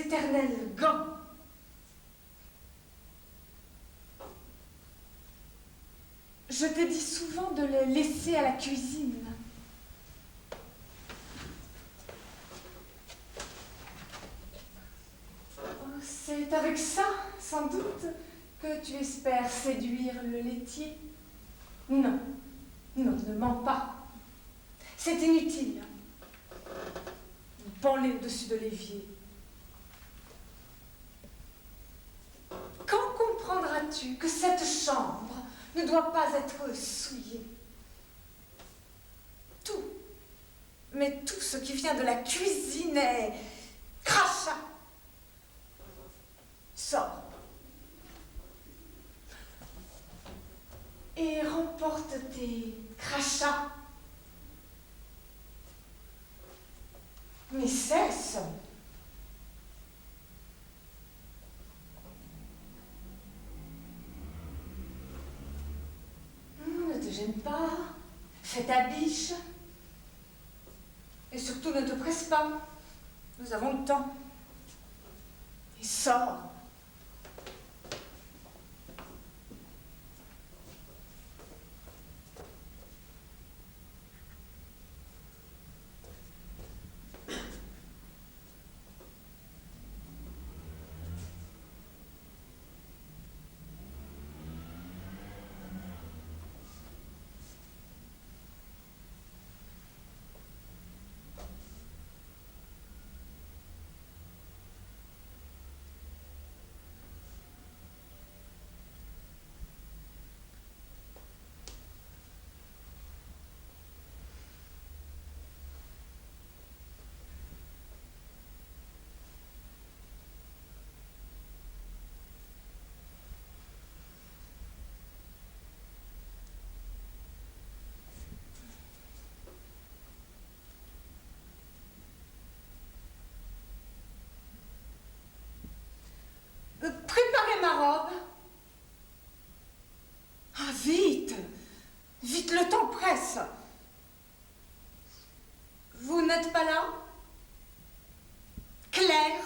éternels gants. Je t'ai dit souvent de les laisser à la cuisine. C'est avec ça, sans doute, que tu espères séduire le laitier. Non, non, ne mens pas. C'est inutile. Pends-les au-dessus de l'évier. Quand comprendras-tu que cette chambre ne doit pas être souillée? Tout, mais tout ce qui vient de la cuisine est crachat. Sors. Et remporte tes crachats. Mais cesse. Ne te gêne pas. Fais ta biche. Et surtout ne te presse pas. Nous avons le temps. Et sors. Préparez ma robe. Ah, vite! Vite, le temps presse. Vous n'êtes pas là? Claire?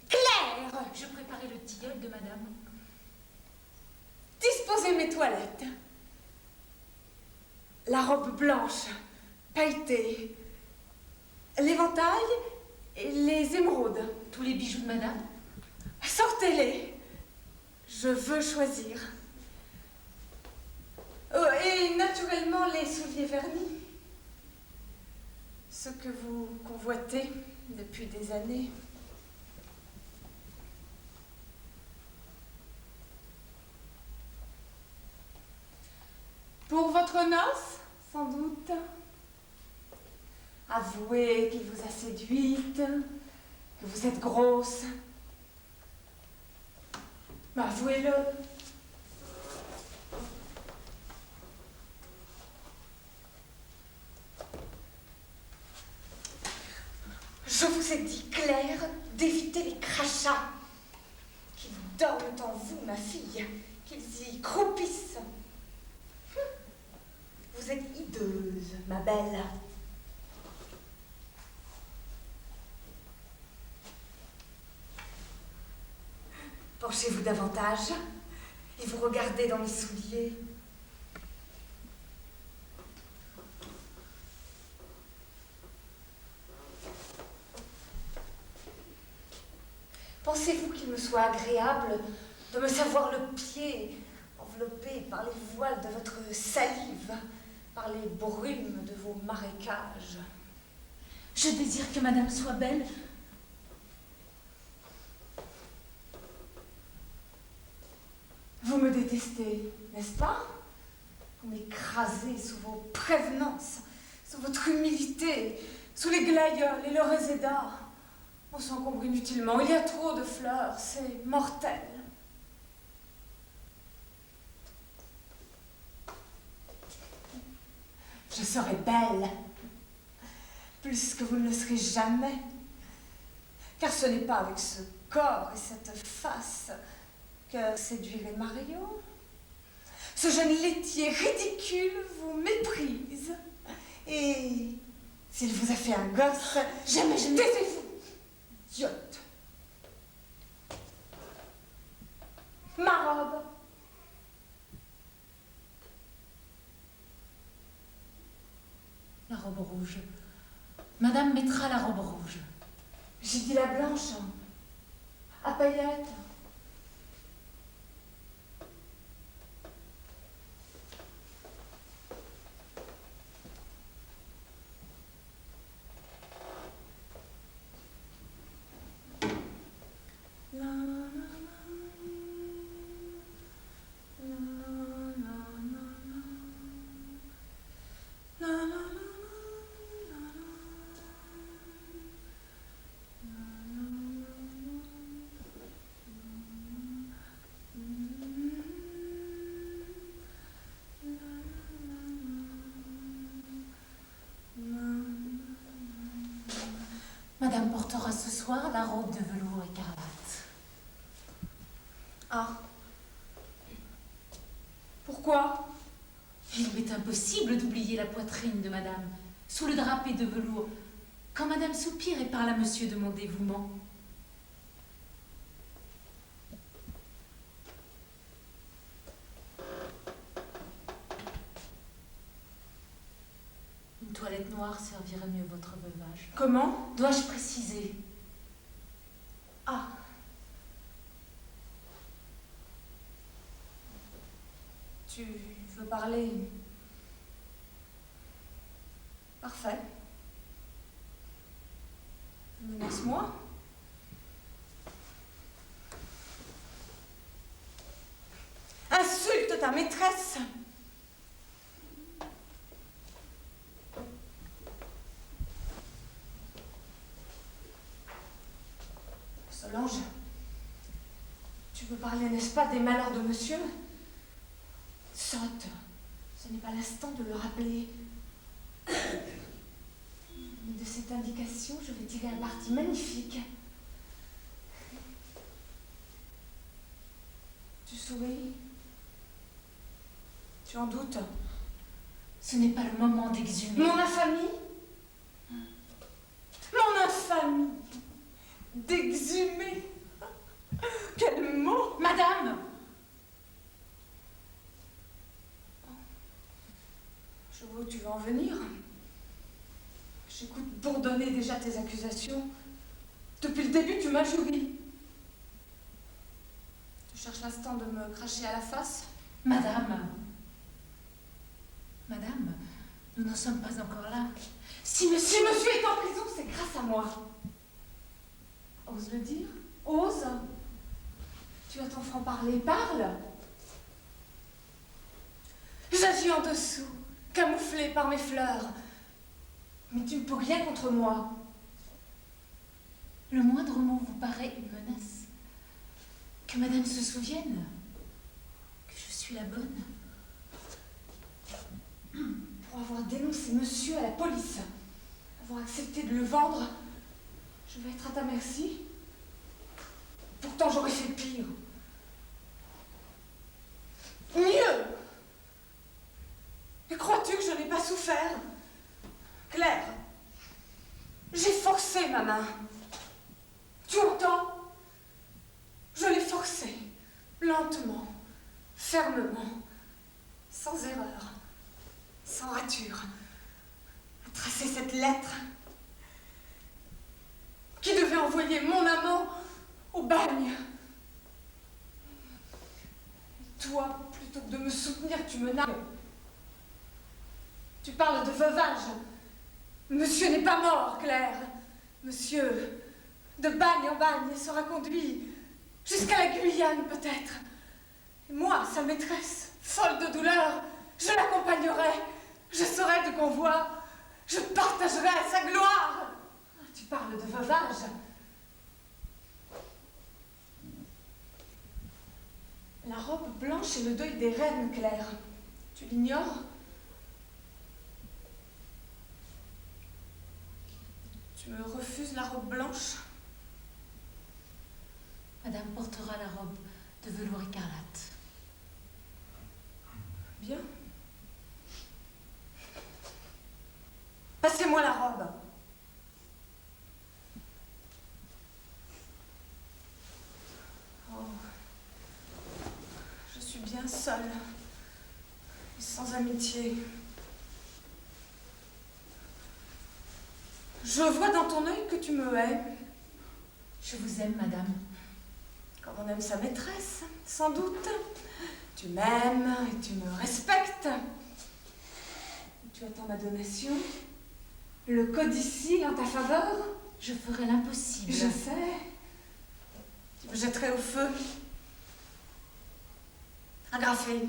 Claire! Je préparais le tilleul de madame. Disposez mes toilettes. La robe blanche, pailletée, l'éventail et les émeraudes. Tous les bijoux de madame? Sortez-les. Je veux choisir. Oh, et naturellement les souliers vernis. Ce que vous convoitez depuis des années. Pour votre noce, sans doute. Avouez qu'il vous a séduite, que vous êtes grosse. Mais avouez-le. Je vous ai dit, Claire, d'éviter les crachats qui dorment en vous, ma fille, qu'ils y croupissent. Vous êtes hideuse, ma belle. Penchez-vous davantage et vous regardez dans mes souliers. Pensez-vous qu'il me soit agréable de me savoir le pied enveloppé par les voiles de votre salive, par les brumes de vos marécages? Je désire que madame soit belle. Vous me détestez, n'est-ce pas? Vous m'écrasez sous vos prévenances, sous votre humilité, sous les glaïeuls et le réséda. On s'encombre inutilement, il y a trop de fleurs, c'est mortel. Je serai belle, plus que vous ne le serez jamais, car ce n'est pas avec ce corps et cette face que séduirait Mario. Ce jeune laitier ridicule vous méprise, et s'il vous a fait un gosse, jamais je ne... Taisez-vous! Idiote. Ma robe. La robe rouge. Madame mettra la robe rouge. J'ai dit la blanche. À paillettes. Madame portera ce soir la robe de velours écarlate. Ah. Pourquoi? Il m'est impossible d'oublier la poitrine de madame, sous le drapé de velours, quand madame soupire et parle à monsieur de mon dévouement. Une toilette noire servirait mieux votre veuvage. Comment? Dois-je préciser? Ah. Tu veux parler? Parfait. Menace-moi. Insulte ta maîtresse. Solange, tu veux parler, n'est-ce pas, des malheurs de monsieur? Sotte, ce n'est pas l'instant de le rappeler. Mais de cette indication, je vais tirer un parti magnifique. Tu souris? Tu en doutes? Ce n'est pas le moment d'exhumer. Mon infamie? Mon infamie! D'exhumer! Quel mot! Madame! Je vois où tu veux en venir. J'écoute bourdonner déjà tes accusations. Depuis le début, tu m'injuries. Tu cherches l'instant de me cracher à la face? Madame! Madame, nous n'en sommes pas encore là. Si monsieur est en prison, c'est grâce à moi. Ose le dire? Ose? Tu as ton franc-parler, parle! J'agis en dessous, camouflée par mes fleurs. Mais tu ne peux rien contre moi. Le moindre mot vous paraît une menace. Que madame se souvienne que je suis la bonne. Pour avoir dénoncé monsieur à la police, avoir accepté de le vendre, je vais être à ta merci. Pourtant, j'aurais fait pire. Mieux! Mais crois-tu que je n'ai pas souffert? Claire, j'ai forcé ma main. Tu entends? Je l'ai forcée, lentement, fermement, sans erreur, sans rature, à tracer cette lettre qui devait envoyer mon amant au bagne. Et toi, plutôt que de me soutenir, tu me nargues. Tu parles de veuvage. Monsieur n'est pas mort, Claire. Monsieur, de bagne en bagne, sera conduit jusqu'à la Guyane, peut-être. Et moi, sa maîtresse, folle de douleur, je l'accompagnerai. Je serai du convoi. Je partagerai sa gloire. Ah, tu parles de veuvage. La robe blanche est le deuil des reines, Claire. Tu l'ignores? Tu me refuses la robe blanche? Madame portera la robe de velours écarlate. Bien. Passez-moi la robe. seule et sans amitié. Je vois dans ton œil que tu me hais. Je vous aime, madame. Comme on aime sa maîtresse, sans doute. Tu m'aimes et tu me respectes. Tu attends ma donation. Le codicille en ta faveur. Je ferai l'impossible. Je sais. Tu me jetterais au feu. Agrafé.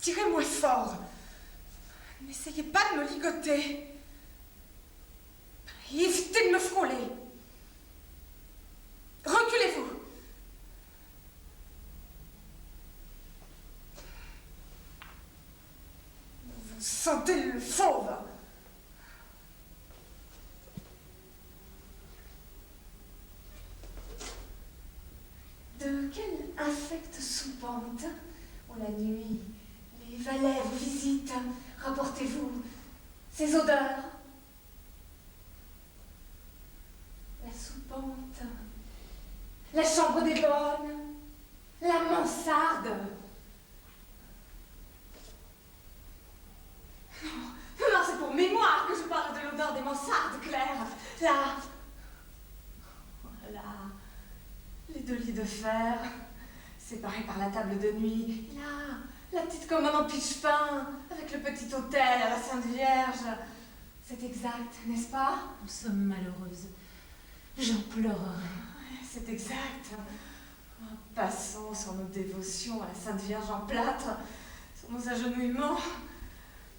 Tirez-moi fort. N'essayez pas de me ligoter. Évitez de me frôler. Reculez-vous. Vous sentez le fauve. De quel affect soupente, où la nuit, les valets vous visitent, rapportez-vous ces odeurs? La soupente, la chambre des bonnes, la mansarde. Non, c'est pour mémoire que je parle de l'odeur des mansardes, Claire. Là, les deux lits de fer, séparés par la table de nuit. Là, la petite commode en pitch-pain, avec le petit hôtel à la Sainte Vierge. C'est exact, n'est-ce pas? Nous sommes malheureuses. J'en pleurerai. C'est exact. Passons sur nos dévotions à la Sainte Vierge en plâtre, sur nos agenouillements.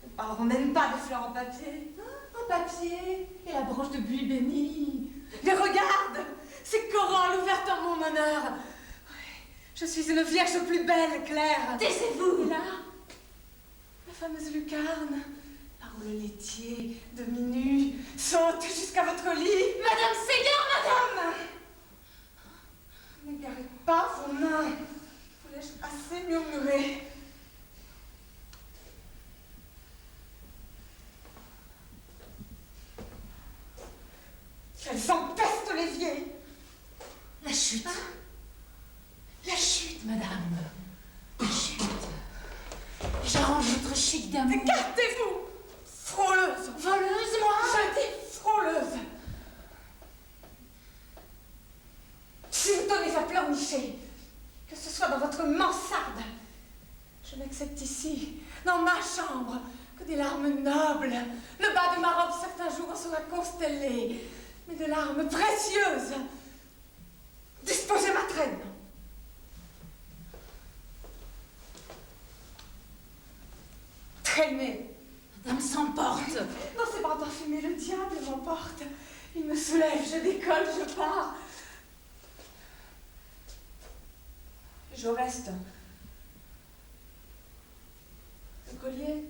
Ne parlerons même pas des fleurs en papier. En papier et la branche de buis béni. Mais regarde, ces corolles ouvertes en mon honneur. Je suis une vierge plus belle, Claire. Taisez-vous. Et là, la fameuse lucarne, par où le laitier, demi-nu, saute jusqu'à votre lit. Madame Séguin, madame! N'égarez pas vos mains. Voulais-je assez murmurer? Qu'elles empestent l'évier. La chute. La chute, madame. La chute. J'arrange votre chute d'amour. Écartez-vous, frôleuse. Voleuse, moi? Je dis frôleuse. Si vous donnez à pleurnicher, que ce soit dans votre mansarde, je n'accepte ici, dans ma chambre, que des larmes nobles. Le bas de ma robe, certains jours, sera constellé, mais de larmes précieuses. Disposez ma traîne. Traînez. Madame s'emporte. Dans ses bras parfumés, le diable m'emporte. Il me soulève, je décolle, je pars. Je reste. Le collier.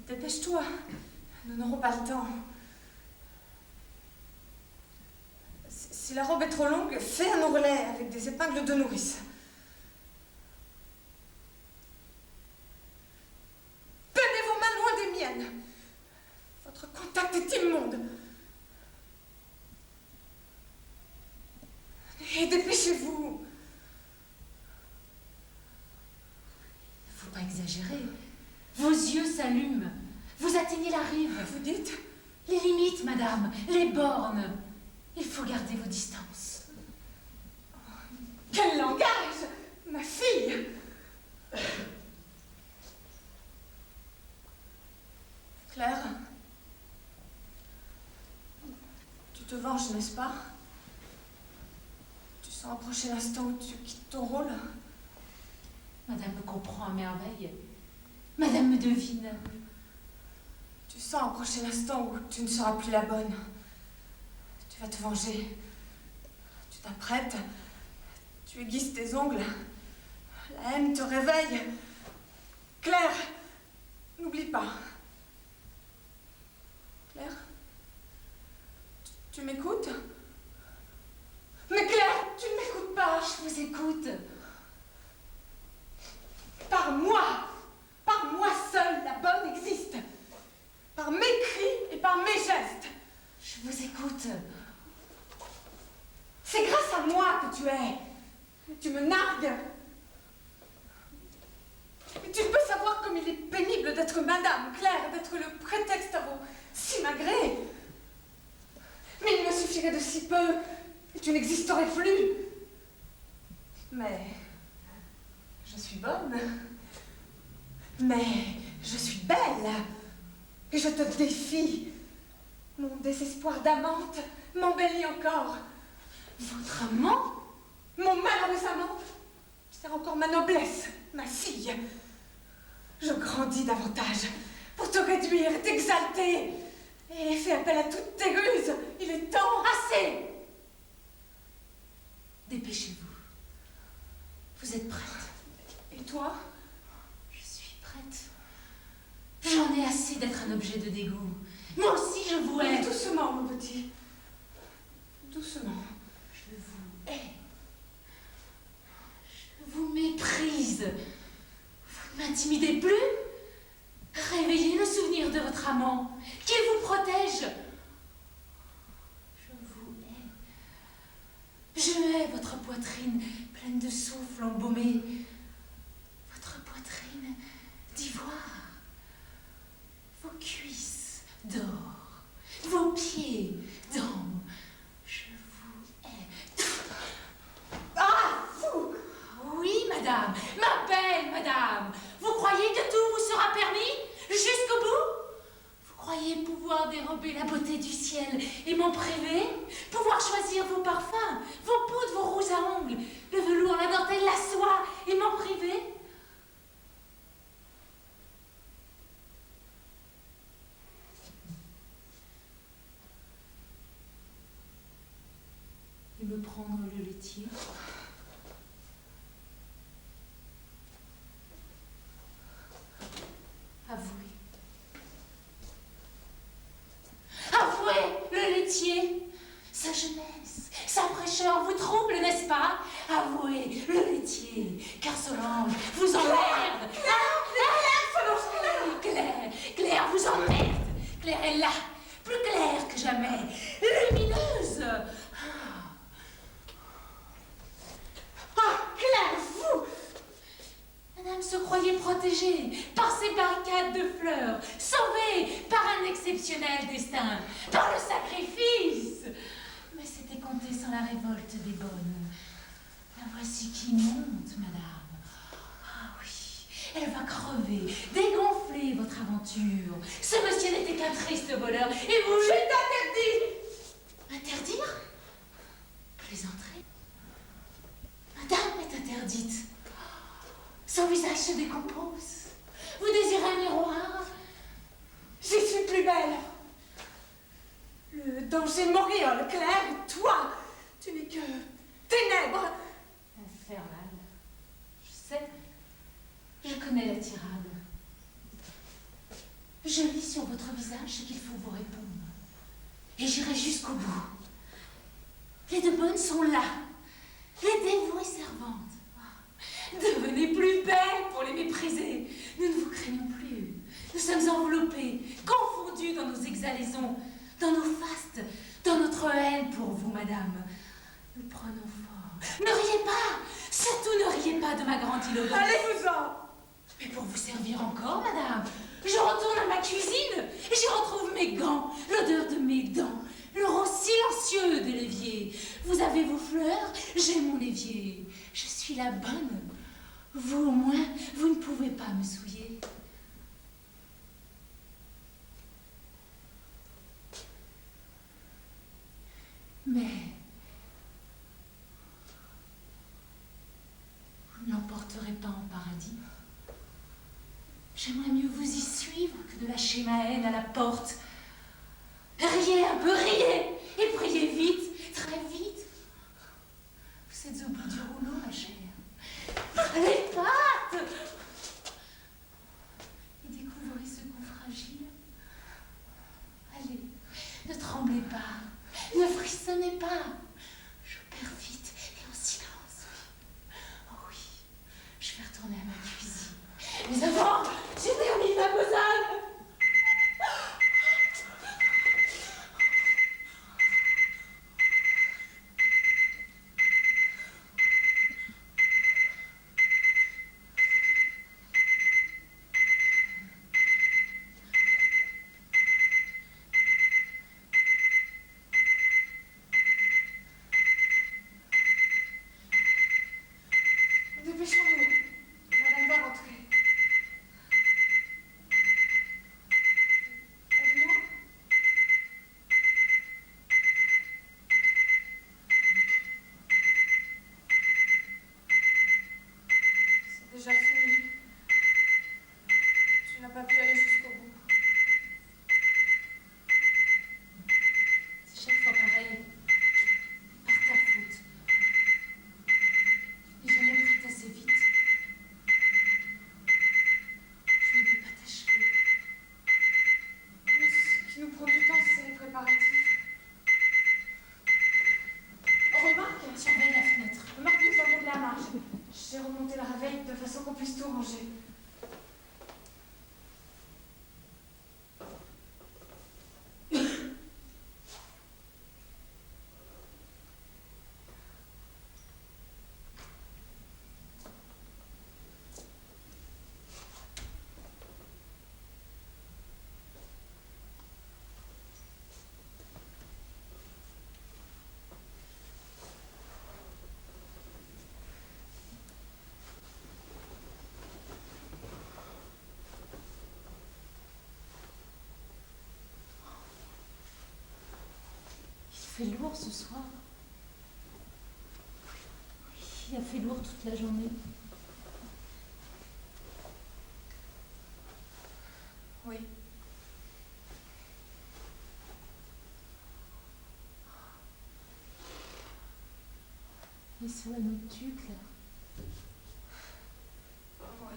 Dépêche-toi, nous n'aurons pas le temps. Si la robe est trop longue, fais un ourlet avec des épingles de nourrice. Tenez vos mains loin des miennes. Votre contact est immonde. Et dépêchez-vous. Il ne faut pas exagérer. Vos yeux s'allument. Vous atteignez la rive. Vous dites? Les limites, madame. Les bornes. Il faut garder vos distances. Quel langage, ma fille! Claire, tu te venges, n'est-ce pas? Tu sens approcher l'instant où tu quittes ton rôle? Madame me comprend à merveille. Madame me devine. Tu sens un prochain instant où tu ne seras plus la bonne. Tu vas te venger. Tu t'apprêtes. Tu aiguises tes ongles. La haine te réveille. Claire, n'oublie pas. Claire, tu m'écoutes? Mais Claire, tu ne m'écoutes pas. Je vous écoute. Par moi seule, la bonne existe. Par mes cris et par mes gestes. Je vous écoute. C'est grâce à moi que tu es. Tu me nargues. Et tu peux savoir comme il est pénible d'être Madame Claire, d'être le prétexte à vos simagrées. Mais il me suffirait de si peu et tu n'existerais plus. Mais je suis bonne. Mais je suis belle. Et je te défie. Mon désespoir d'amante m'embellit encore. Votre amant? Mon malheureuse amant sert encore ma noblesse, ma fille. Je grandis davantage pour te réduire et t'exalter. Et fais appel à toutes tes ruses. Il est temps. Assez. Dépêchez-vous. Vous êtes prête? Et toi? Je suis prête. J'en ai assez d'être un objet de dégoût. Moi aussi, je vous hais. Doucement, mon petit. Doucement. Je vous hais. Je vous méprise. Vous ne m'intimidez plus? Réveillez le souvenir de votre amant. Qu'il vous protège. Je vous hais. Je hais votre poitrine pleine de souffle embaumé. Votre poitrine d'ivoire. Vos cuisses d'or. Vos pieds d'ambre. Je vous hais. Ah, fou! Oui, madame, ma belle madame. Vous croyez que tout vous sera permis jusqu'au bout? Vous croyez pouvoir dérober la beauté du ciel et m'en priver? Pouvoir choisir vos parfums, vos poudres, vos rouges à ongles, le velours, la dentelle, la soie et m'en priver? Et me prendre le laitier? Avouez. Avouez, le laitier. Sa jeunesse, sa fraîcheur vous trouble, n'est-ce pas? Avouez, le laitier, car Solange vous emmerde. Claire, Claire vous emmerde. Claire est là, plus claire que jamais, lumineuse. Ah, Claire, fou! Madame se croyait protégée par ces barricades de fleurs, sauvée par un exceptionnel destin, par le sacrifice. Mais c'était compté sans la révolte des bonnes. La voici qui monte, madame. Ah oui, elle va crever, dégonfler votre aventure. Ce monsieur n'était qu'un triste voleur, et vous... Je t'interdis! Interdire? Plaisanterie? Madame est interdite. Son visage se décompose. Vous désirez un miroir? J'y suis plus belle. Le danger m'auréole, Claire, toi, tu n'es que ténèbres. Infernal. Je sais. Je connais la tirade. Je lis sur votre visage ce qu'il faut vous répondre. Et j'irai jusqu'au bout. Les deux bonnes sont là. Les dévouées servantes. Devenez plus belles pour les mépriser. Nous ne vous craignons plus. Nous sommes enveloppés, confondus dans nos exhalaisons, dans nos fastes, dans notre haine pour vous, madame. Nous prenons fort. Ne riez pas. Surtout ne riez pas de ma grande île. Allez-vous-en! Mais pour vous servir encore, madame, je retourne à ma cuisine et j'y retrouve mes gants, l'odeur de mes dents, le rang silencieux de l'évier. Vous avez vos fleurs, j'ai mon évier. Je suis la bonne. Vous, au moins, vous ne pouvez pas me souiller. Mais vous ne l'emporterez pas en paradis. J'aimerais mieux vous y suivre que de lâcher ma haine à la porte. Riez un peu, riez, et priez vite, très vite. Vous êtes au bout du rouleau, ma chère. Les pattes! Et découvrez ce cou fragile. Allez, ne tremblez pas, ne frissonnez pas. J'opère vite et en silence. Oh oui, je vais retourner à ma cuisine. Mais avant, j'ai terminé ma besogne. Dépêchons-nous. Madame va rentrer. Edmond? C'est déjà fini. Tu n'as pas pu aller jusqu'au bout. C'est chaque fois pareil. Par ta faute. Et je l'ai pris assez vite. Je ne peux pas t'achever. Mais ce qui nous prend du temps, c'est les préparatifs. Surveille la fenêtre. Remarque, nous avons de la marge. J'ai remonté la réveille de façon qu'on puisse tout ranger. Il fait lourd ce soir. Il a fait lourd toute la journée. Oui. Et sur la noctule, là. Oui.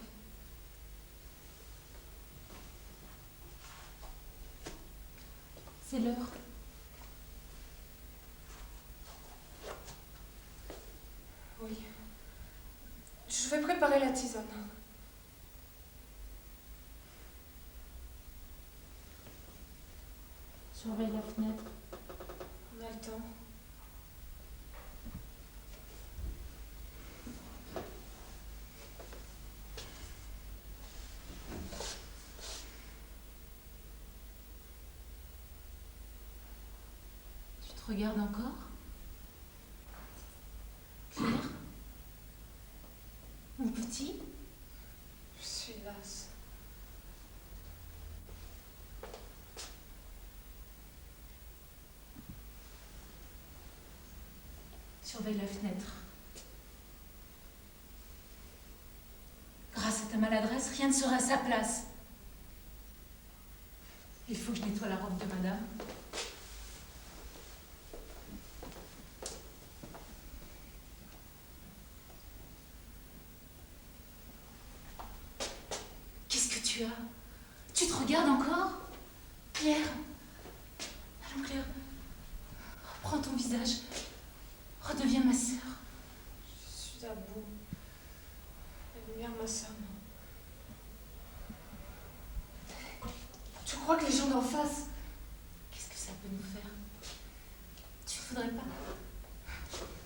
C'est l'heure. Oui. Je vais préparer la tisane. Surveille la fenêtre. On a le temps. Tu te regardes encore? Claire? Mon petit? Je suis lasse. Surveille la fenêtre. Grâce à ta maladresse, rien ne sera à sa place. Il faut que je nettoie la robe de madame. Qu'est-ce que tu as? Tu te regardes encore? Claire? Allons, Claire. Reprends ton visage. Redeviens ma sœur. Je suis à bout. La lumière m'assomme. Tu crois que les gens d'en face... Qu'est-ce que ça peut nous faire? Tu ne voudrais pas...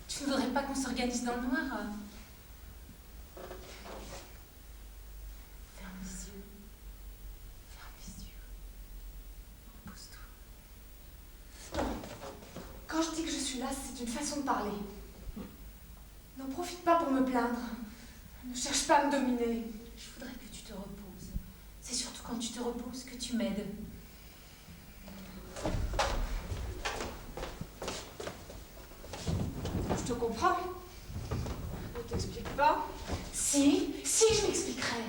Tu ne voudrais pas qu'on s'organise dans le noir? Ferme les yeux. Ferme les yeux. Repose-toi. Non. Quand je dis que je suis lasse, c'est une façon de parler. N'en profite pas pour me plaindre. Ne cherche pas à me dominer. Je voudrais que tu te reposes. C'est surtout quand tu te reposes que tu m'aides. Je te comprends. Ne t'explique pas. Si, je m'expliquerai.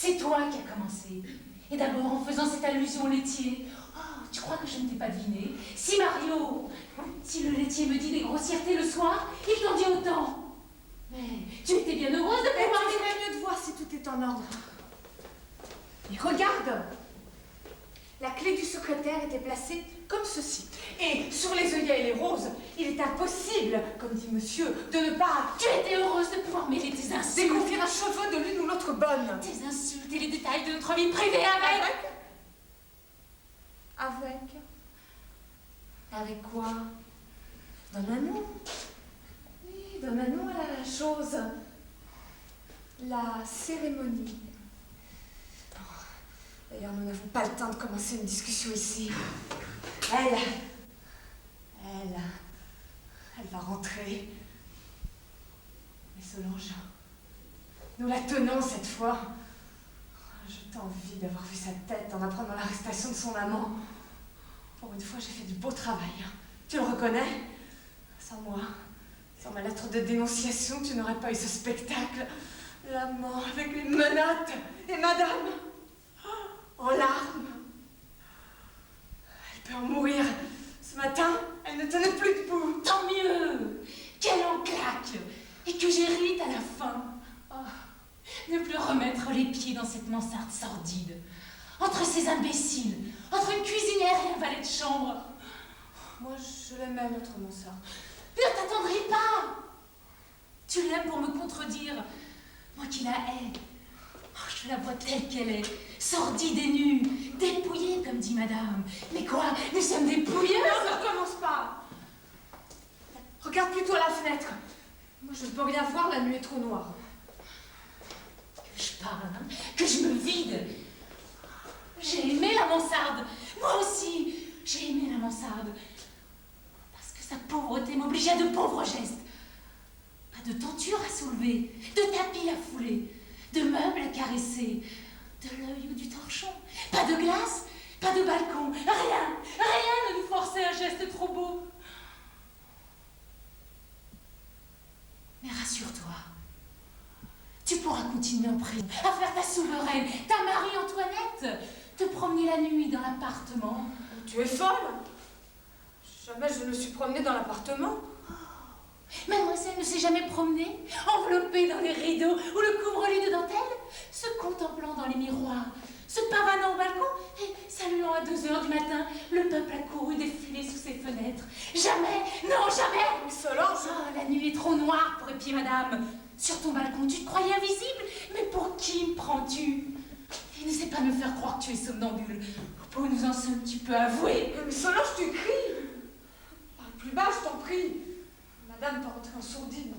C'est toi qui as commencé. Et d'abord en faisant cette allusion au laitier. Oh, tu crois que je ne t'ai pas deviné? Si Mario, si le laitier me dit des grossièretés le soir, il t'en dit autant. Mais tu étais bien heureuse de Mais pouvoir... tu ferais mieux de voir si tout est en ordre. Et regarde! La clé du secrétaire était placée comme ceci. Et sur les œillets et les roses, il est impossible, comme dit monsieur, de ne pas... Tu étais heureuse de pouvoir mêler tes insultes. découvrir un cheveu de l'une ou l'autre bonne. Tes insultes et les détails de notre vie privée avec... Avec quoi? Donne un nom. Oui, donne un nom à la chose. La cérémonie. D'ailleurs, nous n'avons pas le temps de commencer une discussion ici. Elle va rentrer. Mais Solange, nous la tenons cette fois. Je t'envie d'avoir vu sa tête en apprenant l'arrestation de son amant. Pour une fois, j'ai fait du beau travail. Tu le reconnais? Sans moi, sans ma lettre de dénonciation, tu n'aurais pas eu ce spectacle. L'amant avec les menottes et madame en larmes. Elle peut en mourir. Ce matin, elle ne tenait plus debout. Tant mieux qu'elle en claque et que j'hérite à la fin. Oh, ne plus remettre les pieds dans cette mansarde sordide. Entre ces imbéciles, entre une cuisinière et un valet de chambre. Moi, je l'aimais, notre mansarde. Ne t'attendris pas. Tu l'aimes pour me contredire. Moi qui la hais. Oh, je la vois telle qu'elle est, sordide et nue, dépouillée, comme dit madame. Mais quoi? Nous sommes dépouilleuses? Non, ne recommence pas. Regarde plutôt à la fenêtre. Moi, je ne peux rien voir, la nuit est trop noire. Que je parle, hein, que je me vide. J'ai aimé la mansarde. Moi aussi, j'ai aimé la mansarde. Parce que sa pauvreté m'obligeait à de pauvres gestes. Pas de tenture à soulever, de tapis à fouler, de meubles à caresser, de l'œil ou du torchon. Pas de glace, pas de balcon, rien ne nous forçait un geste trop beau. Mais rassure-toi, tu pourras continuer en prison, à faire ta souveraine, ta Marie-Antoinette, te promener la nuit dans l'appartement. Tu es folle. Jamais je ne me suis promenée dans l'appartement. Mademoiselle ne s'est jamais promenée, enveloppée dans les rideaux ou le couvre-lit de dentelle, se contemplant dans les miroirs, se pavanant au balcon et saluant à 2 heures du matin le peuple accouru défiler sous ses fenêtres. Jamais, non jamais. Mais Solange... Oh, la nuit est trop noire pour épier madame. Sur ton balcon, tu te croyais invisible, mais pour qui me prends-tu? Et ne sais pas me faire croire que tu es somnambule. Au pot où nous en sommes, tu peux avouer. Mais Solange, tu cries. Parle plus bas, je t'en prie. Madame peut rentrer en sourdine.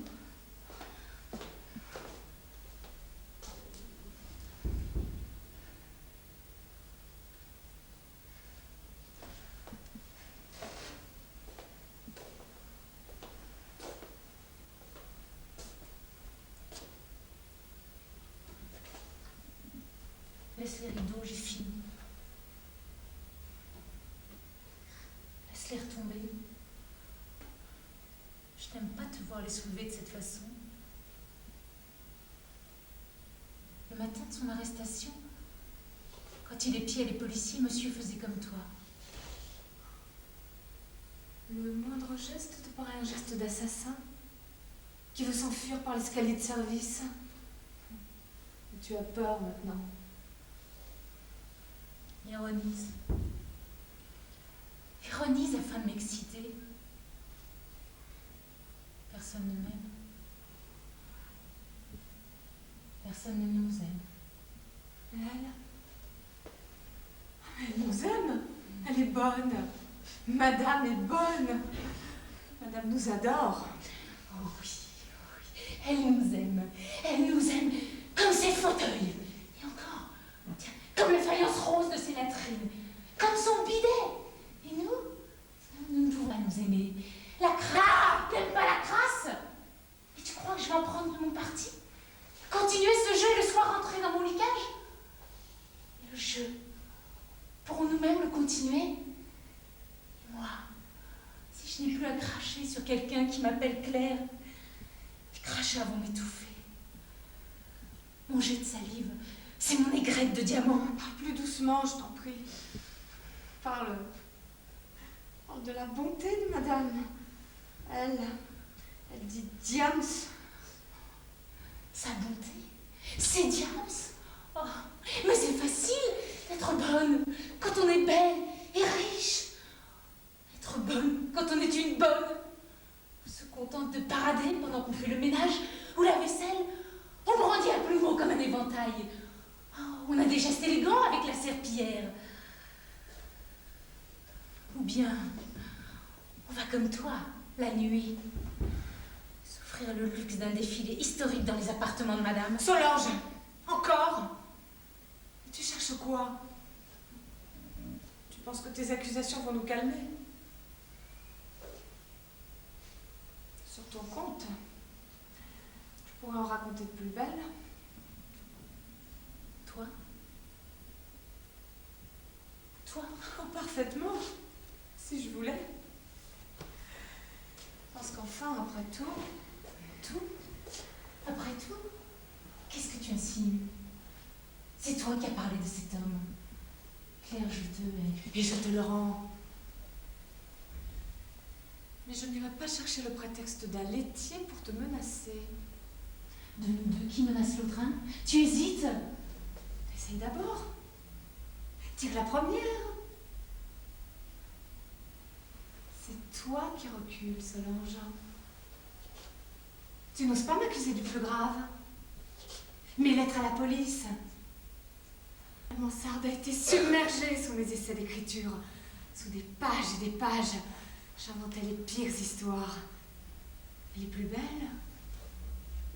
Laisse les rideaux, j'ai fini. Laisse-les retomber. Je n'aime pas te voir les soulever de cette façon. Le matin de son arrestation, quand il épiait les policiers, monsieur faisait comme toi. Le moindre geste te paraît un geste d'assassin qui veut s'enfuir par l'escalier de service. Et tu as peur maintenant. Ironise. Ironise afin de m'exciter. Personne ne m'aime. Personne ne nous aime. Elle nous aime. Elle est bonne. Madame est bonne. Madame nous adore. Oh oui, oh oui. Elle nous aime. Elle nous aime comme ses fauteuils. Et encore, tiens, comme la faïence rose de ses latrines. Comme son bidet. Et nous ne pouvons pas nous aimer. La crasse, t'aimes pas la crasse? Et tu crois que je vais en prendre mon parti? Continuer ce jeu et le soir rentrer dans mon licage? Et le jeu, pourrons nous-mêmes le continuer? Et moi, si je n'ai plus à cracher sur quelqu'un qui m'appelle Claire, les crachats vont m'étouffer. Mon jet de salive C'est mon aigrette de diamant. Parle plus doucement, je t'en prie. Parle de la bonté de madame. Elle dit Diams. Sa bonté, c'est Diams. Oh, mais c'est facile d'être bonne quand on est belle et riche. Être bonne quand on est une bonne. On se contente de parader pendant qu'on fait le ménage ou la vaisselle. On brandit à plumeau comme un éventail. Oh, on a des gestes élégants avec la serpillière. Ou bien, on va comme toi, la nuit, s'offrir le luxe d'un défilé historique dans les appartements de madame. Solange, encore? Tu cherches quoi? Tu penses que tes accusations vont nous calmer? Sur ton compte, je pourrais en raconter de plus belles. Toi? Toi? Oh, parfaitement, si je voulais. Parce qu'enfin, après tout, Après tout, qu'est-ce que tu insinues? C'est toi qui as parlé de cet homme. Claire, je te hais. et je te le rends. Mais je n'irai pas chercher le prétexte d'un laitier pour te menacer. De nous deux, qui menace l'autre, hein? Tu hésites? Essaye d'abord. Tire la première. C'est toi qui recules, Solange. Tu n'oses pas m'accuser du plus grave. Mes lettres à la police. La mansarde a été submergée sous mes essais d'écriture. Sous des pages et des pages, j'inventais les pires histoires. Et les plus belles,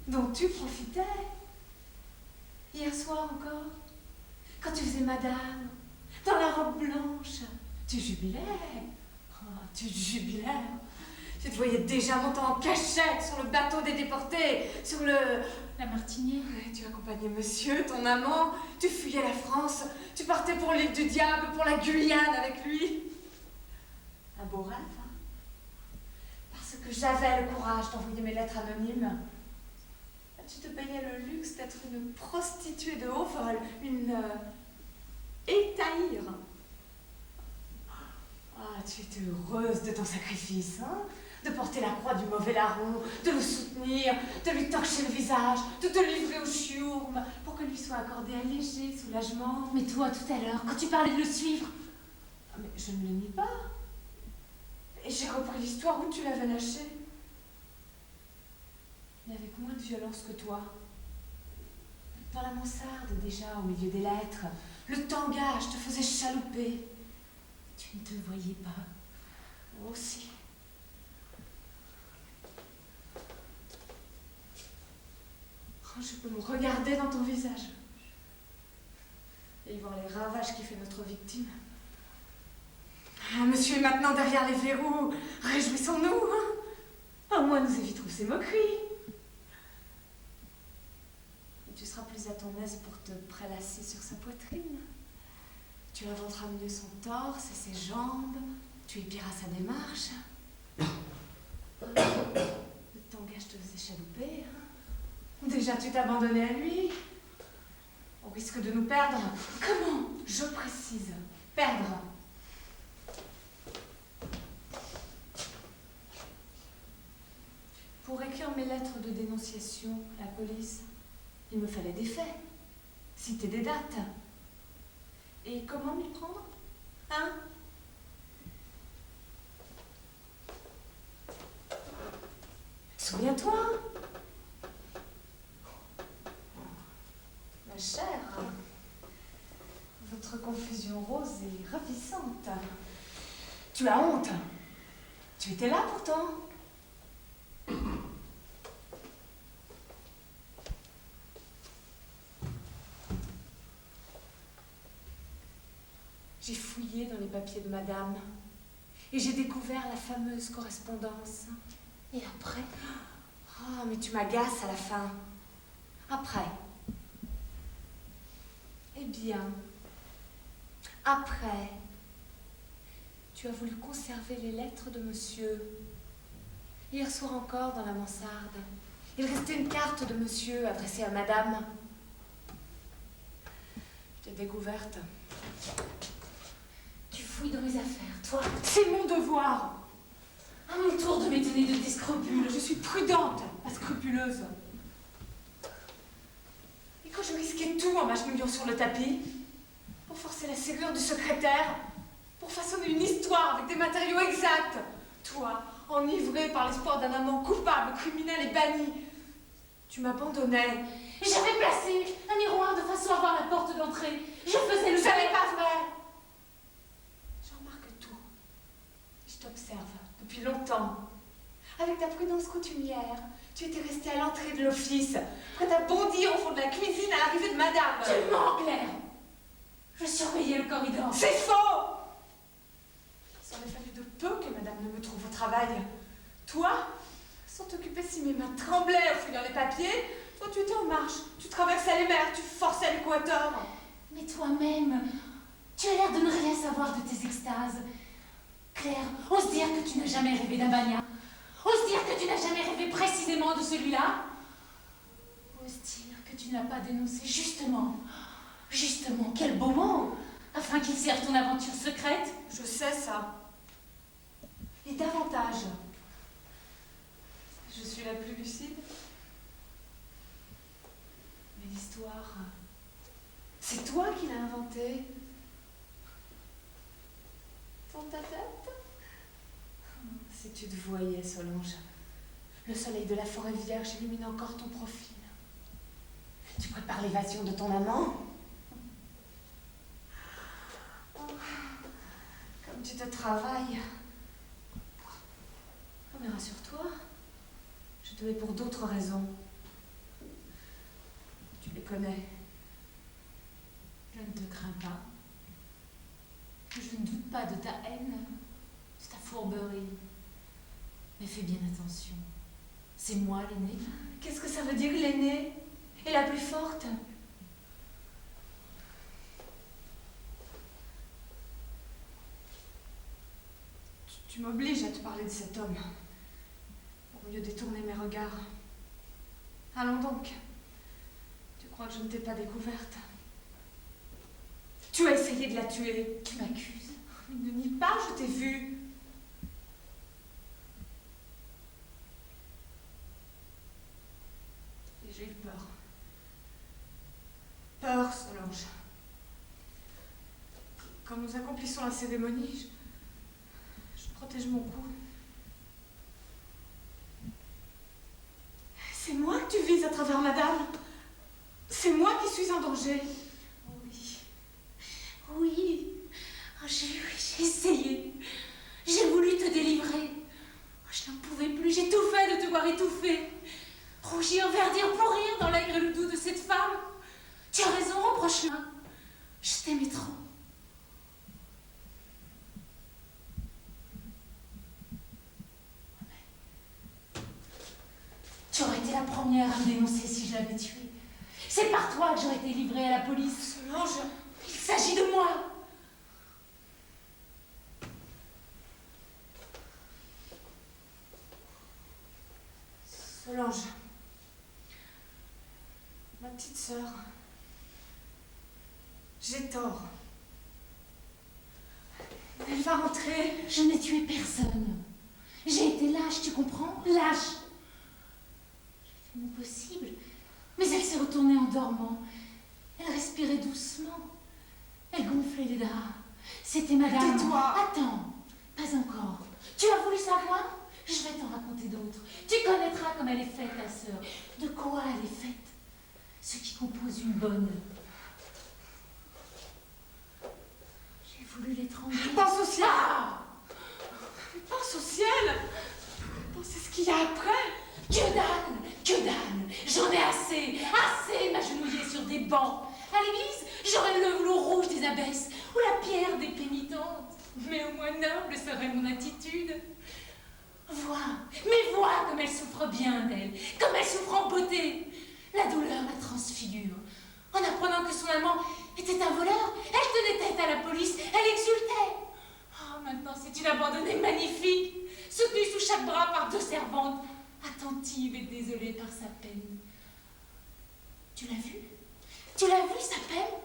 dont tu profitais. Hier soir encore, quand tu faisais madame, dans la robe blanche, tu jubilais. Oh, tu jubilais. Tu te voyais déjà montant en cachette sur le bateau des déportés, sur le... La Martinière? Ouais, tu accompagnais monsieur, ton amant, tu fuyais la France, tu partais pour l'île du diable, pour la Guyane avec lui. Un beau rêve, hein? Parce que j'avais le courage d'envoyer mes lettres anonymes. Tu te payais le luxe d'être une prostituée de haut vol, une étaïre. Ah, tu étais heureuse de ton sacrifice, hein? De porter la croix du mauvais larron, de le soutenir, de lui torcher le visage, de te livrer au chiourme pour que lui soit accordé un léger soulagement. Mais toi, tout à l'heure, quand tu parlais de le suivre... Ah, mais je ne le nie pas. Et j'ai repris l'histoire où tu l'avais lâché. Mais avec moins de violence que toi. Dans la mansarde déjà, au milieu des lettres, le tangage te faisait chalouper. Tu ne te voyais pas. Moi aussi. Oh, je peux me regarder dans ton visage et y voir les ravages qui fait notre victime. Ah, monsieur est maintenant derrière les verrous. Réjouissons-nous, hein? Au moins nous éviterons ces moqueries. Et tu seras plus à ton aise pour te prélasser sur sa poitrine. Tu inventeras mieux son torse et ses jambes. Tu épieras sa démarche. Le tangage te faisait chalouper, hein? Déjà, tu t'abandonnais à lui. Au risque de nous perdre. Comment? Je précise. Perdre. Pour écrire mes lettres de dénonciation à la police, il me fallait des faits. Citer des dates. Et comment m'y prendre? Hein? Souviens-toi. Ma chère, votre confusion rose est ravissante. Tu as honte. Tu étais là pourtant. J'ai fouillé dans les papiers de madame et j'ai découvert la fameuse correspondance. Et après? Ah, mais tu m'agaces à la fin. Après. Eh bien, après, tu as voulu conserver les lettres de monsieur. Hier soir encore, dans la mansarde, il restait une carte de monsieur adressée à madame. Je t'ai découverte. Tu fouilles dans mes affaires, toi. C'est mon devoir. À mon tour de m'étonner de tes scrupules. Je suis prudente, pas scrupuleuse. Et quand je risquais tout en m'agenouillant sur le tapis, pour forcer la serrure du secrétaire, pour façonner une histoire avec des matériaux exacts, toi, enivré par l'espoir d'un amant coupable, criminel et banni, tu m'abandonnais. J'avais placé un miroir de façon à voir la porte d'entrée. Je faisais le... Ça n'est pas vrai. Je remarque tout. Je t'observe depuis longtemps. Avec ta prudence coutumière, tu étais restée à l'entrée de l'office, prête à bondir au fond de la cuisine à l'arrivée de madame. Tu mens, Claire. Je surveillais le corridor. C'est faux. Il s'en est fallu de peu que madame ne me trouve au travail. Toi, sans t'occuper si mes mains tremblaient en fouillant les papiers, toi tu étais en marche, tu traversais les mers, tu forçais l'équateur. Mais toi-même, tu as l'air de ne rien savoir de tes extases. Claire, ose dire que tu n'as jamais rêvé d'un bagnat. Ose dire que tu n'as jamais rêvé précisément de celui-là. Ose dire que tu n'as pas dénoncé justement, quel beau mot, afin qu'il serve ton aventure secrète. Je sais ça. Et davantage. Je suis la plus lucide. Mais l'histoire, c'est toi qui l'as inventée. Dans ta tête. Si tu te voyais, Solange, le soleil de la forêt vierge illumine encore ton profil. Tu prépares l'évasion de ton amant. Oh, comme tu te travailles. Oh, mais rassure-toi, je te hais pour d'autres raisons. Tu les connais. Je ne te crains pas. Je ne doute pas de ta haine, de ta fourberie. Mais fais bien attention. C'est moi l'aînée. Qu'est-ce que ça veut dire, l'aînée? Et la plus forte? Tu m'obliges à te parler de cet homme, pour mieux détourner mes regards. Allons donc. Tu crois que je ne t'ai pas découverte? Tu as essayé de la tuer. Tu m'accuses? Ne nie pas, je t'ai vue. Et j'ai eu peur. Peur, Solange. Quand nous accomplissons la cérémonie, je protège mon cou. C'est moi que tu vises à travers madame. C'est moi qui suis en danger. Oui. Oui. Oh, j'ai essayé. J'ai voulu te délivrer. Oh, je n'en pouvais plus. J'ai tout fait de te voir étouffée. Rougir, verdir, pourrir dans l'aigre et le doux de cette femme. Tu as raison, reproche-la. Je t'aimais trop. Tu aurais été la première à me dénoncer si je l'avais tué. C'est par toi que j'aurais été livrée à la police. Solange, il s'agit de moi. Solange, ma petite sœur, j'ai tort. Elle va rentrer. Je n'ai tué personne. J'ai été lâche, tu comprends? Lâche. J'ai fait mon possible. Mais elle s'est retournée en dormant. Elle respirait doucement. Elle gonflait les draps. C'était madame... Tais-toi. Attends, pas encore. Tu as voulu savoir? Je vais t'en raconter d'autres. Tu connaîtras comme elle est faite, ta sœur. De quoi elle est faite? Ce qui compose une bonne. J'ai voulu l'étrangler. Pense au ciel. Ah! Pense au ciel. Pense à ce qu'il y a après. Que dalle! Que dalle! J'en ai assez! Assez m'agenouiller sur des bancs! À l'église, j'aurais le velours rouge des abbesses ou la pierre des pénitentes. Mais au moins noble serait mon attitude. Vois comme elle souffre bien d'elle, comme elle souffre en beauté. La douleur la transfigure. En apprenant que son amant était un voleur, elle tenait tête à la police, elle exultait. Oh, maintenant c'est une abandonnée magnifique, soutenue sous chaque bras par deux servantes, attentive et désolée par sa peine. Tu l'as vu? Tu l'as vu, sa peine?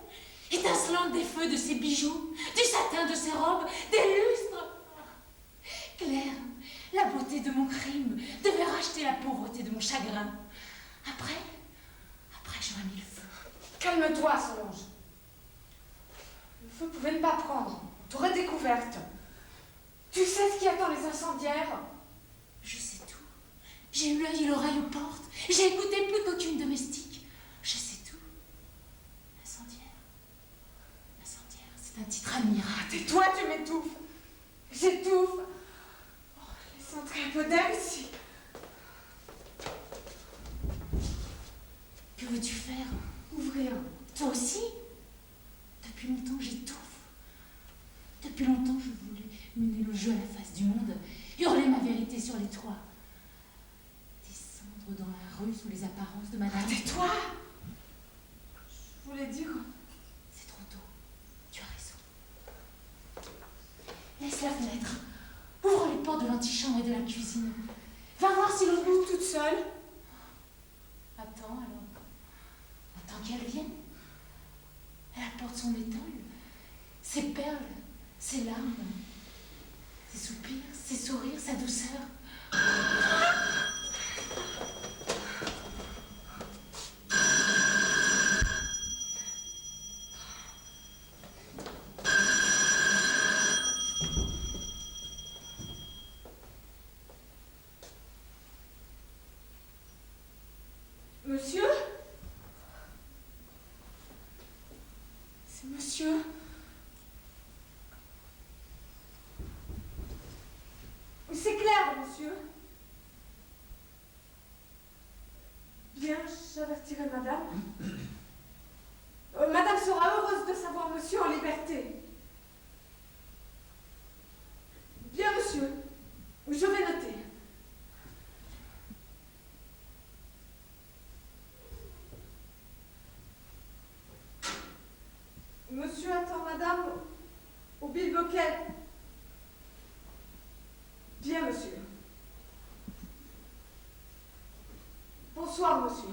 étincelante des feux de ses bijoux, du satin de ses robes, des lustres. Claire, la beauté de mon crime devait racheter la pauvreté de mon chagrin. Après, j'aurais mis le feu. Calme-toi, Solange. Le feu pouvait ne pas prendre. On t'aurait découverte. Tu sais ce qui attend les incendiaires? Je sais tout. J'ai eu l'œil et l'oreille aux portes. J'ai écouté plus qu'aucune domestique. Je sais tout. L'incendiaire, c'est un titre admirable. Tais-toi, tu m'étouffes. J'étouffe. Oh, laisse entrer un peu d'air ici. Que veux-tu faire? Ouvrir. Toi aussi? Depuis longtemps, j'étouffe. Depuis longtemps, je voulais mener le jeu à la face du monde, hurler ma vérité sur les toits, descendre dans la rue sous les apparences de madame. Tais-toi. Je voulais dire... C'est trop tôt. Tu as raison. Laisse la fenêtre. Ouvre les portes de l'antichambre et de la cuisine. Va voir si l'on Nous toute seule. Attends alors. Attends qu'elle vienne. Elle apporte son étole, ses perles, ses larmes, ses soupirs, ses sourires, sa douceur. Monsieur? C'est monsieur? C'est clair, monsieur. Bien, j'avertirai madame. Madame sera heureuse de savoir monsieur en liberté. Bien, monsieur. Je vais noter. Monsieur attend madame au bilboquet. Bien, monsieur. Bonsoir, monsieur.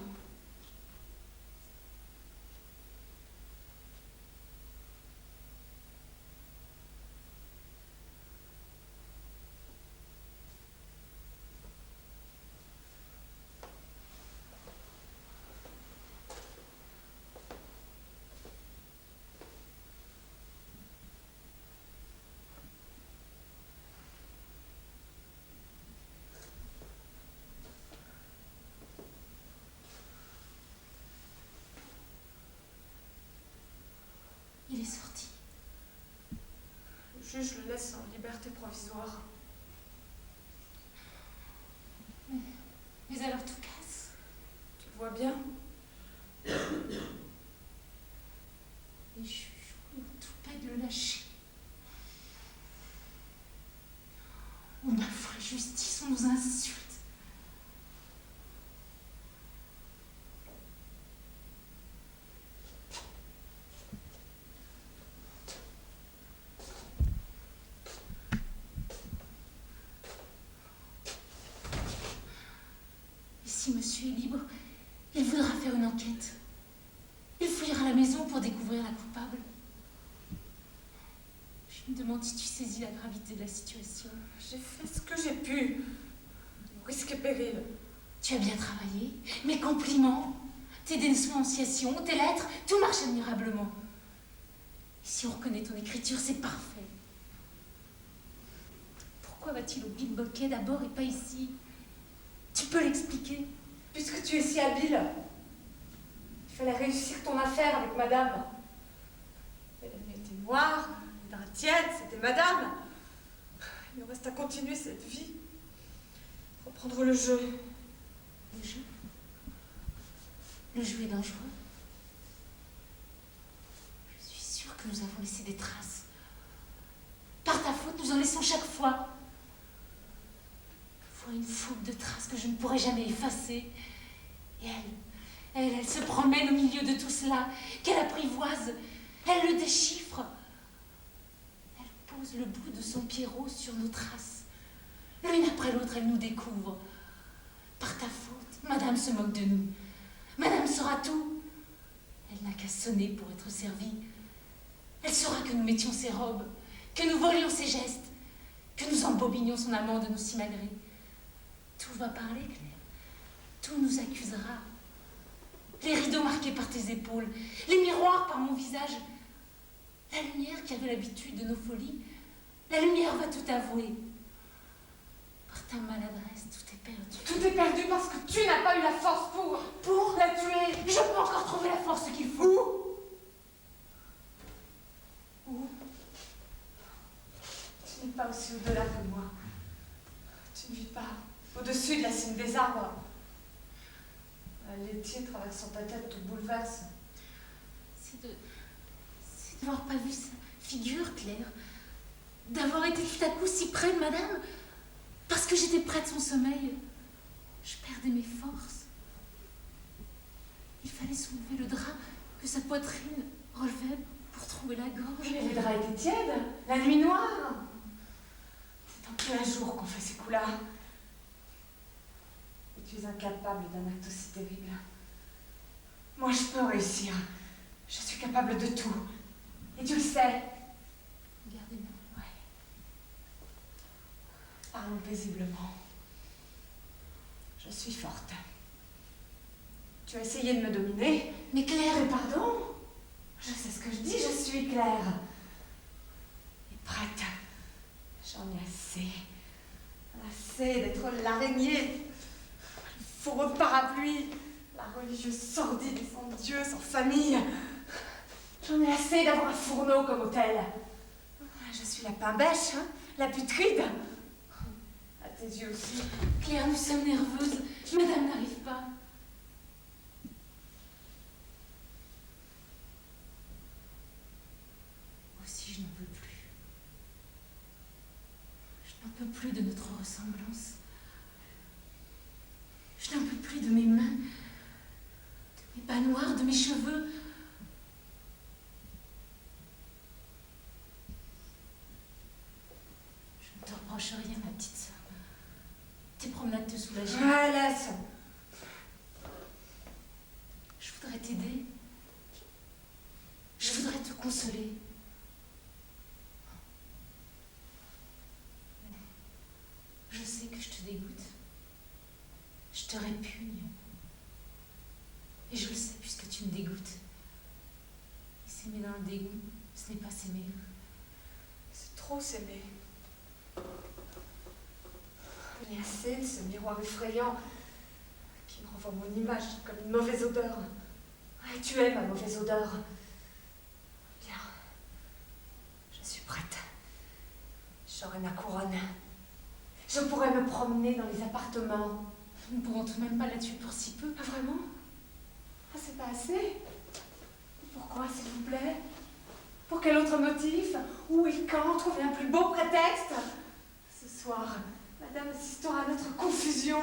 Il est sorti. Le juge le laisse en liberté provisoire. Mais alors tout casse. Tu le vois bien? Les juges ont tout fait de le lâcher. On bafoue la justice, on nous insulte. Si monsieur est libre, il voudra faire une enquête. Il fouillera la maison pour découvrir la coupable. Je me demande si tu saisis la gravité de la situation. J'ai fait ce que j'ai pu. Risque et péril. Tu as bien travaillé. Mes compliments, tes dénonciations, tes lettres, tout marche admirablement. Et si on reconnaît ton écriture, c'est parfait. Pourquoi va-t-il au bilboquet d'abord et pas ici? Tu peux l'expliquer? Puisque tu es si habile, il fallait réussir ton affaire avec madame. Et la nuit était noire, les draps tièdes, c'était madame. Il nous reste à continuer cette vie. Reprendre le jeu. Le jeu? Le jeu est dangereux. Je suis sûre que nous avons laissé des traces. Par ta faute, nous en laissons chaque fois. Une foule de traces que je ne pourrai jamais effacer. Et elle se promène au milieu de tout cela, qu'elle apprivoise, elle le déchiffre. Elle pose le bout de son pierrot sur nos traces. L'une après l'autre, elle nous découvre. Par ta faute, madame se moque de nous. Madame saura tout. Elle n'a qu'à sonner pour être servie. Elle saura que nous mettions ses robes, que nous volions ses gestes, que nous embobignions son amant de nos simagrées. Tout va parler, Claire. Tout nous accusera. Les rideaux marqués par tes épaules, les miroirs par mon visage, la lumière qui avait l'habitude de nos folies, la lumière va tout avouer. Par ta maladresse, tout est perdu. Tout est perdu parce que tu n'as pas eu la force pour la tuer. Je peux encore trouver la force qu'il faut. Où Tu n'es pas aussi au-delà que moi. Tu ne vis pas au-dessus de la cime des arbres. Un laitier traversant ta tête te bouleverse. C'est d'avoir pas vu sa figure, Claire. D'avoir été tout à coup si près de madame. Parce que j'étais près de son sommeil. Je perdais mes forces. Il fallait soulever le drap que sa poitrine relevait pour trouver la gorge. Mais les draps étaient tièdes. La nuit noire. C'est en plein jour qu'on fait ces coups-là. Et tu es incapable d'un acte aussi terrible. Moi, je peux réussir. Je suis capable de tout. Et tu le sais. Regardez-moi. Ouais. Parlons paisiblement. Je suis forte. Tu as essayé de me dominer. Mais Claire... Mais pardon. Je sais ce que je dis, je suis Claire. Et prête. J'en ai assez. Assez d'être l'araignée. Le fourreau parapluie. La religieuse sordide sans Dieu, sans famille. J'en ai assez d'avoir un fourneau comme hôtel. Je suis la pain-bêche, hein, la putride. À tes yeux aussi. Claire, nous sommes nerveuses. Madame n'arrive pas. Aussi, je n'en peux plus. Je n'en peux plus de notre ressemblance. Je n'en peux plus de mes mains, de mes bas noirs, de mes cheveux. Je ne te reproche rien, ma petite sœur. Tes promenades te soulagent. Ouais, laisse. Je voudrais t'aider. Je voudrais te consoler. Je sais que je te dégoûte. Je te répugne. Et je le sais puisque tu me dégoûtes. Et s'aimer dans le dégoût, ce n'est pas s'aimer. C'est trop s'aimer. Il y a assez de ce miroir effrayant qui me renvoie mon image comme une mauvaise odeur. Et tu es ma mauvaise odeur. Bien. Je suis prête. J'aurai ma couronne. Je pourrai me promener dans les appartements. Nous ne pourrons tout de même pas la tuer pour si peu. Ah, vraiment? Ah, c'est pas assez? Pourquoi, s'il vous plaît? Pour quel autre motif? Où et quand trouver un plus beau prétexte? Ce soir, madame assistera à notre confusion,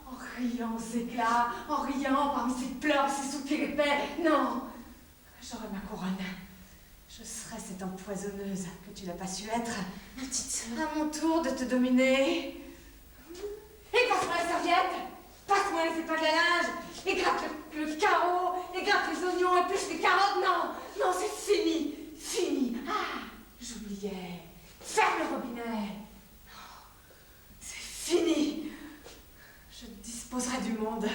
en riant aux éclats, en riant parmi ses pleurs et ses soupirs épais. Non! J'aurai ma couronne. Je serai cette empoisonneuse que tu n'as pas su être. Ma petite sœur. À mon tour de te dominer. Et passe-moi la serviette! Passe-moi les épingles à linge! Et gratte le carreau! Et gratte les oignons! Épluche les carottes! Non! Non, c'est fini! Fini! Ah! J'oubliais! Ferme le robinet! Non! C'est fini! Je disposerai du monde.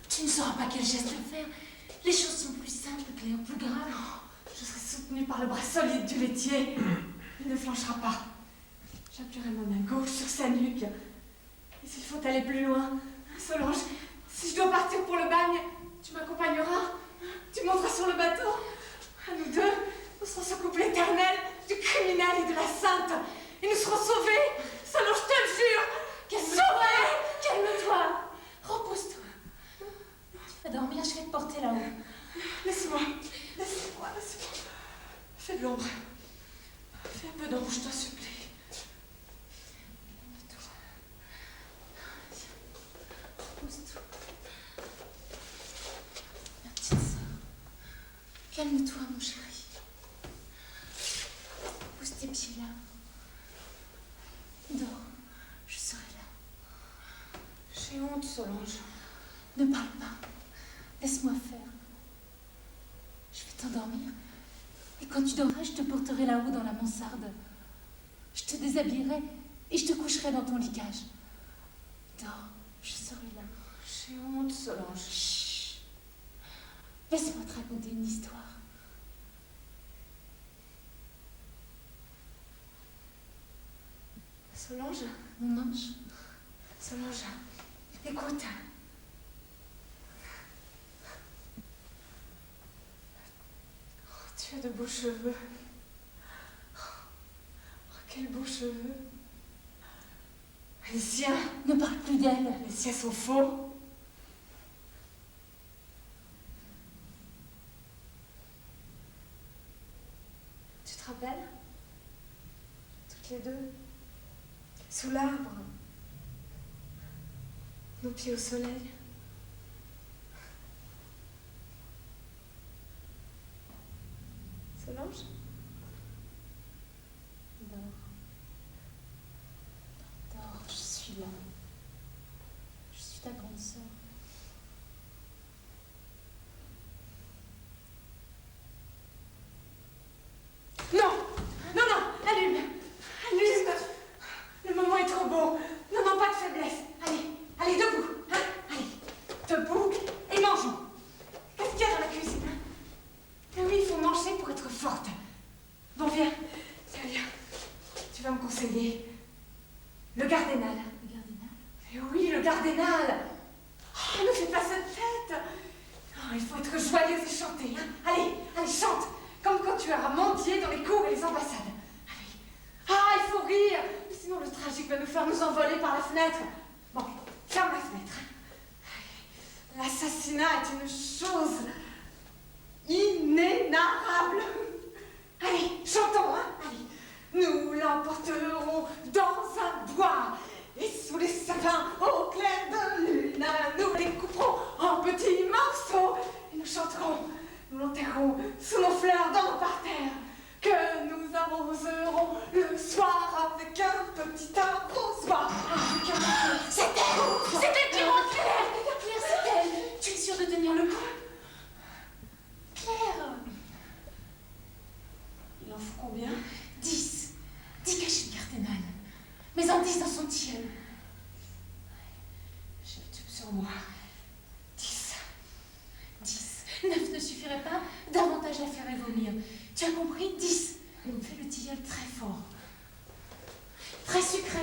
Tu ne sauras pas quel geste faire. Les choses sont plus simples, Claire, plus graves. Non, je serai soutenue par le bras solide du laitier. Il ne flanchera pas. J'appuierai ma main gauche sur sa nuque. Et s'il faut aller plus loin, Solange, si je dois partir pour le bagne, tu m'accompagneras. Tu monteras sur le bateau. À nous deux, nous serons ce couple éternel du criminel et de la sainte. Et nous serons sauvés. Solange, je te le jure. Sauvés. Calme-toi. Repose-toi. Tu vas dormir, je vais te porter là-haut. Laisse-moi. Laisse-moi. Laisse-moi. Fais de l'ombre. Fais un peu d'ombre, je t'en supplie. Repose-toi. Ma petite sœur, calme-toi, mon chéri. Pose tes pieds là. Dors, je serai là. J'ai honte, Solange. Ne parle pas. Laisse-moi faire. Je vais t'endormir. Et quand tu dormiras, je te porterai là-haut dans la mansarde. Je te déshabillerai et je te coucherai dans ton licage. Dors, je serai là. J'ai honte, Solange. Chut. Laisse-moi te raconter une histoire. Solange, Mon ange. Solange, écoute. Oh, tu as de beaux cheveux. Oh, quels beaux cheveux. Les siens, Ne parle plus d'elle. les siens sont faux. Tu te rappelles? Toutes les deux, sous l'arbre, nos pieds au soleil. Solange? Dors. Dors, je suis là. Je suis ta grande sœur. Non! Non, non! Allume! Allume! Le moment est trop beau. Non, non, pas de faiblesse. Allez, allez, debout. Hein? Allez, debout et mangeons. Qu'est-ce qu'il y a dans la cuisine? Hein? Ah oui, il faut manger pour être forte. Bon, viens. Viens, viens. Tu vas me conseiller. Le gardénal. Le gardénal. Eh oui, le gardénal. Oh, ne fais pas cette tête. Oh, il faut être joyeuse et chanter. Hein? Allez, allez, chante. Comme quand tu as mendié dans les cours et les ambassades. Allez. Ah, il faut rire. Sinon, le tragique va nous faire nous envoler par la fenêtre. Bon, ferme la fenêtre. L'assassinat est une chose inénarrable. Allez, chantons, hein. Allez. Nous l'emporterons dans un bois et sous les sapins au clair de lune. Nous les couperons en petits morceaux et nous chanterons. Nous l'enterrerons sous nos fleurs dans nos parterres que nous arroserons le soir avec un petit arrosoir. C'est elle! C'est elle qui rentre, Claire! Claire, c'est elle! Tu es sûre de tenir le coup? Claire! Il en faut combien? 10. 10 cachets de cardinal. Mais en 10 dans son tilleul. J'ai le tube sur moi. 10. 10. 9 ne suffirait pas, davantage la ferait vomir. Tu as compris? 10. Et on fait le tilleul très fort. Très sucré.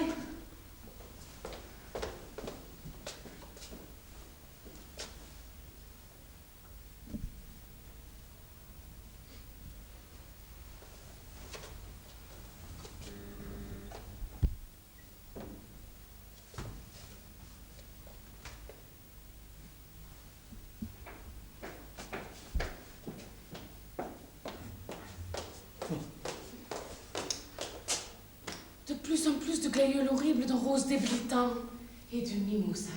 De plus en plus de glaïeuls horribles de roses déblitants et de mimousins.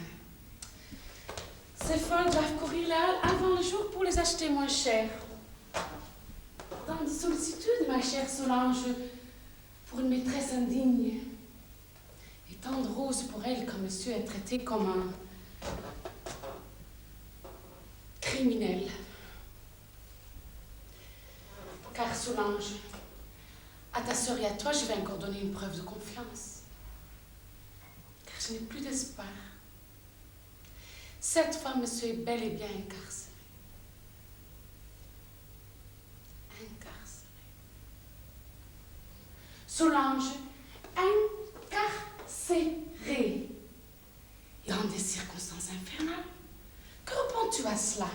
Ces folles doivent courir là avant le jour pour les acheter moins cher. Tant de sollicitude, ma chère Solange, pour une maîtresse indigne. Et tant de roses pour elle quand monsieur est traité comme un criminel. Car Solange, à ta sœur et à toi, je vais encore donner une preuve de confiance. Car je n'ai plus d'espoir. Cette fois, monsieur est bel et bien incarcéré. Incarcéré. Solange, incarcérée. Et en des circonstances infernales. Que réponds-tu à cela?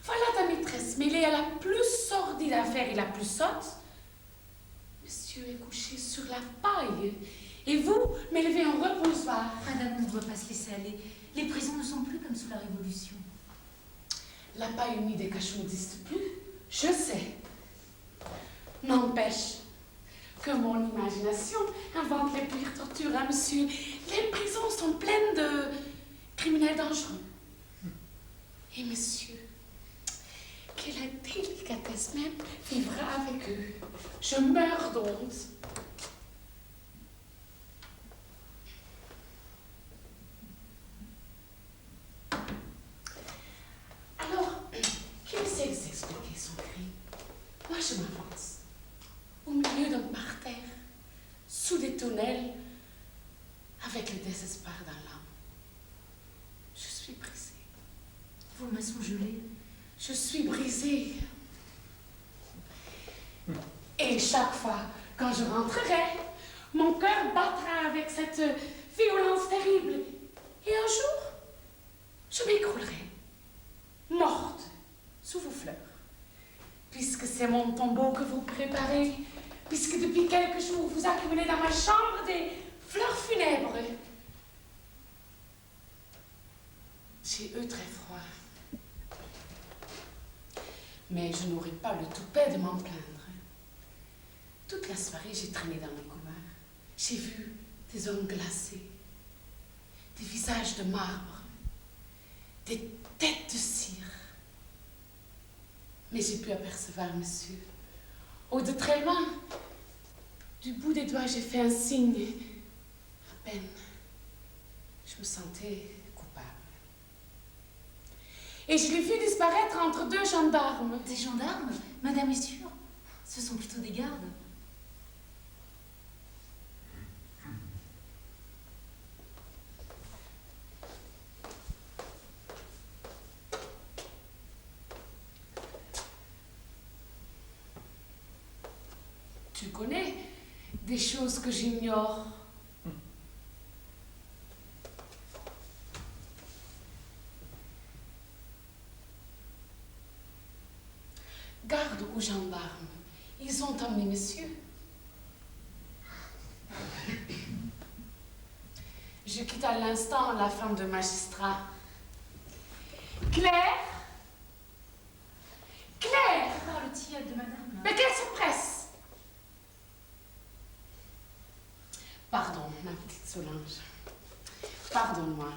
Voilà ta maîtresse mêlée à la plus sordide affaire et la plus sotte. Monsieur est couché sur la paille. Et vous, m'élevez en reposoir. Madame, on ne doit pas se laisser aller. Les prisons ne sont plus comme sous la Révolution. La paille unie des cachots n'existe plus. Je sais. N'empêche que mon imagination invente les pires tortures à monsieur. Les prisons sont pleines de criminels dangereux. Et monsieur, quelle délicatesse même vivra avec eux. Je meurs d'honte. Alors, qui sait expliquer son crime? Moi, je m'avance, au milieu d'un parterre, sous des tonnelles, avec le désespoir dans l'âme. Je suis brisée. Vos mains sont gelées. Je suis brisée. Et chaque fois, quand je rentrerai, mon cœur battra avec cette violence terrible. Et un jour, je m'écroulerai, morte, sous vos fleurs. Puisque c'est mon tombeau que vous préparez, puisque depuis quelques jours, vous accumulez dans ma chambre des fleurs funèbres. J'ai eu très froid. Mais je n'aurai pas le toupet de m'en plaindre. Toute la soirée, j'ai traîné dans le couloir. J'ai vu des hommes glacés, des visages de marbre, des têtes de cire. Mais j'ai pu apercevoir monsieur. Oh, de très loin, du bout des doigts, j'ai fait un signe. À peine, je me sentais coupable. Et je l'ai vu disparaître entre deux gendarmes. Des gendarmes? Madame est sûre? Ce sont plutôt des gardes. Tu connais des choses que j'ignore. Garde aux gendarmes. Ils ont emmené monsieur. Je quitte à l'instant la femme de magistrat. Claire? Claire! Ah, le tilleul de madame. Mais qu'elle se presse! Pardon, ma petite Solange. Pardonne-moi.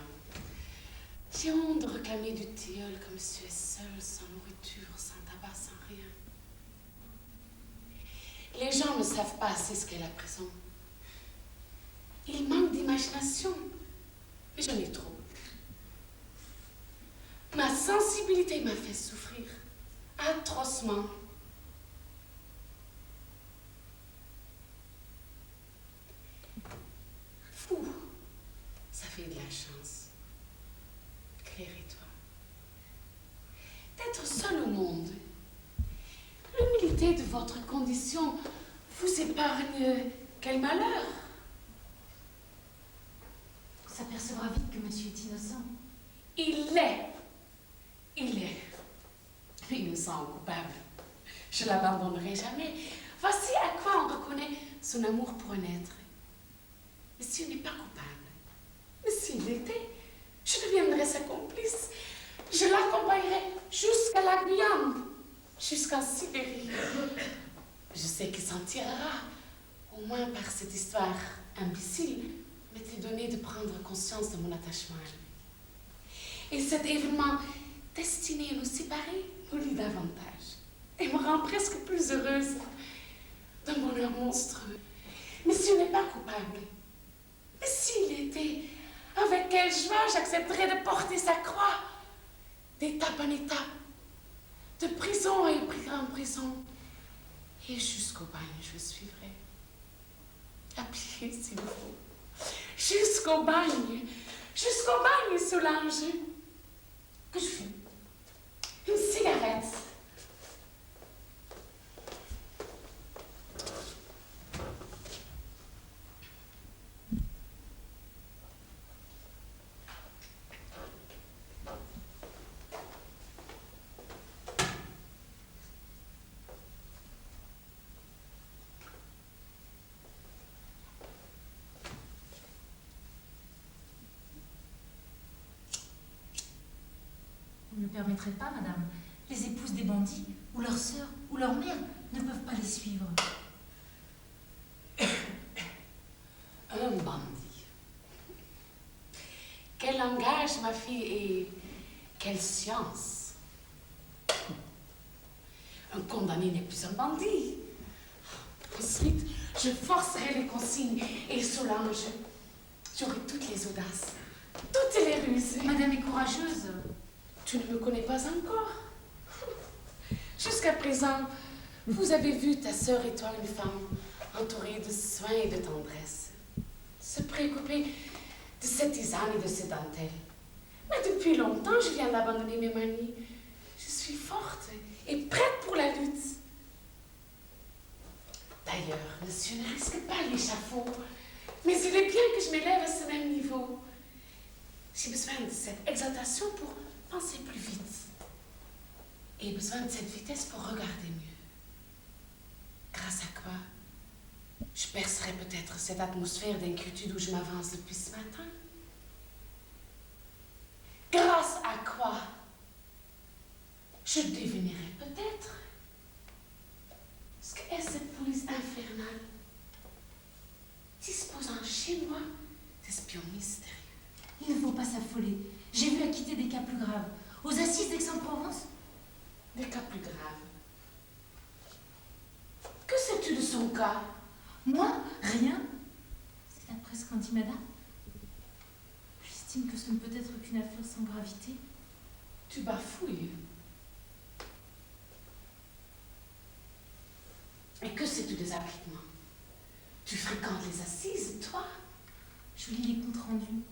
J'ai honte de réclamer du tilleul que monsieur est seul, sans nourriture, sans tabac, sans rien. Les gens ne savent pas assez ce qu'est la prison. Ils manquent d'imagination. Mais j'en ai trop. Ma sensibilité m'a fait souffrir atrocement. Fou, ça fait de la chance. Claire et toi. D'être seul au monde. L'humilité de votre condition vous épargne quel malheur. On s'apercevra vite que monsieur est innocent. Il l'est. Il est. Innocent ou coupable. Je l'abandonnerai jamais. Voici à quoi on reconnaît son amour pour un être. Monsieur n'est pas coupable. Mais s'il l'était, je deviendrais sa complice. Je l'accompagnerai jusqu'à la Guyane, jusqu'en Sibérie. Je sais qu'il s'en tirera, au moins par cette histoire imbécile, m'était donné de prendre conscience de mon attachement à lui. Et cet événement destiné à nous séparer nous lie davantage et me rend presque plus heureuse d'un bonheur monstrueux. Monsieur n'est pas coupable. Mais s'il était, avec quelle joie j'accepterais de porter sa croix, d'étape en étape, de prison en prison, et jusqu'au bagne je suivrai. À pied s'il faut. Jusqu'au bagne, Solange. Que je fume une cigarette. Vous ne le permettrez pas, madame. Les épouses des bandits, ou leurs sœurs, ou leurs mères, ne peuvent pas les suivre. Un bandit. Quel langage, ma fille, et quelle science. Un condamné n'est plus un bandit. Ensuite, je forcerai les consignes et Solange, j'aurai toutes les audaces, toutes les ruses. Madame est courageuse. Tu ne me connais pas encore. Jusqu'à présent, Vous avez vu ta sœur et toi une femme entourée de soins et de tendresse, se préoccuper de cette tisane et de ces dentelles. Mais depuis longtemps, je viens d'abandonner mes manies. Je suis forte et prête pour la lutte. D'ailleurs, monsieur ne risque pas l'échafaud, mais il est bien que je m'élève à ce même niveau. J'ai besoin de cette exaltation pour penser plus vite. Et besoin de cette vitesse pour regarder mieux. Grâce à quoi je percerai peut-être cette atmosphère d'inquiétude où je m'avance depuis ce matin. Grâce à quoi je devinerai peut-être ce qu'est cette police infernale disposant chez moi d'espions mystérieux. Il ne faut pas s'affoler. J'ai vu acquitter des cas plus graves. Aux assises d'Aix-en-Provence. Des cas plus graves. Que sais-tu de son cas? Moi, rien. C'est après ce qu'en dit madame. J'estime que ce ne peut être qu'une affaire sans gravité. Tu bafouilles. Et que sais-tu des appliquements? Tu fréquentes les assises, toi? Je lis les comptes rendus.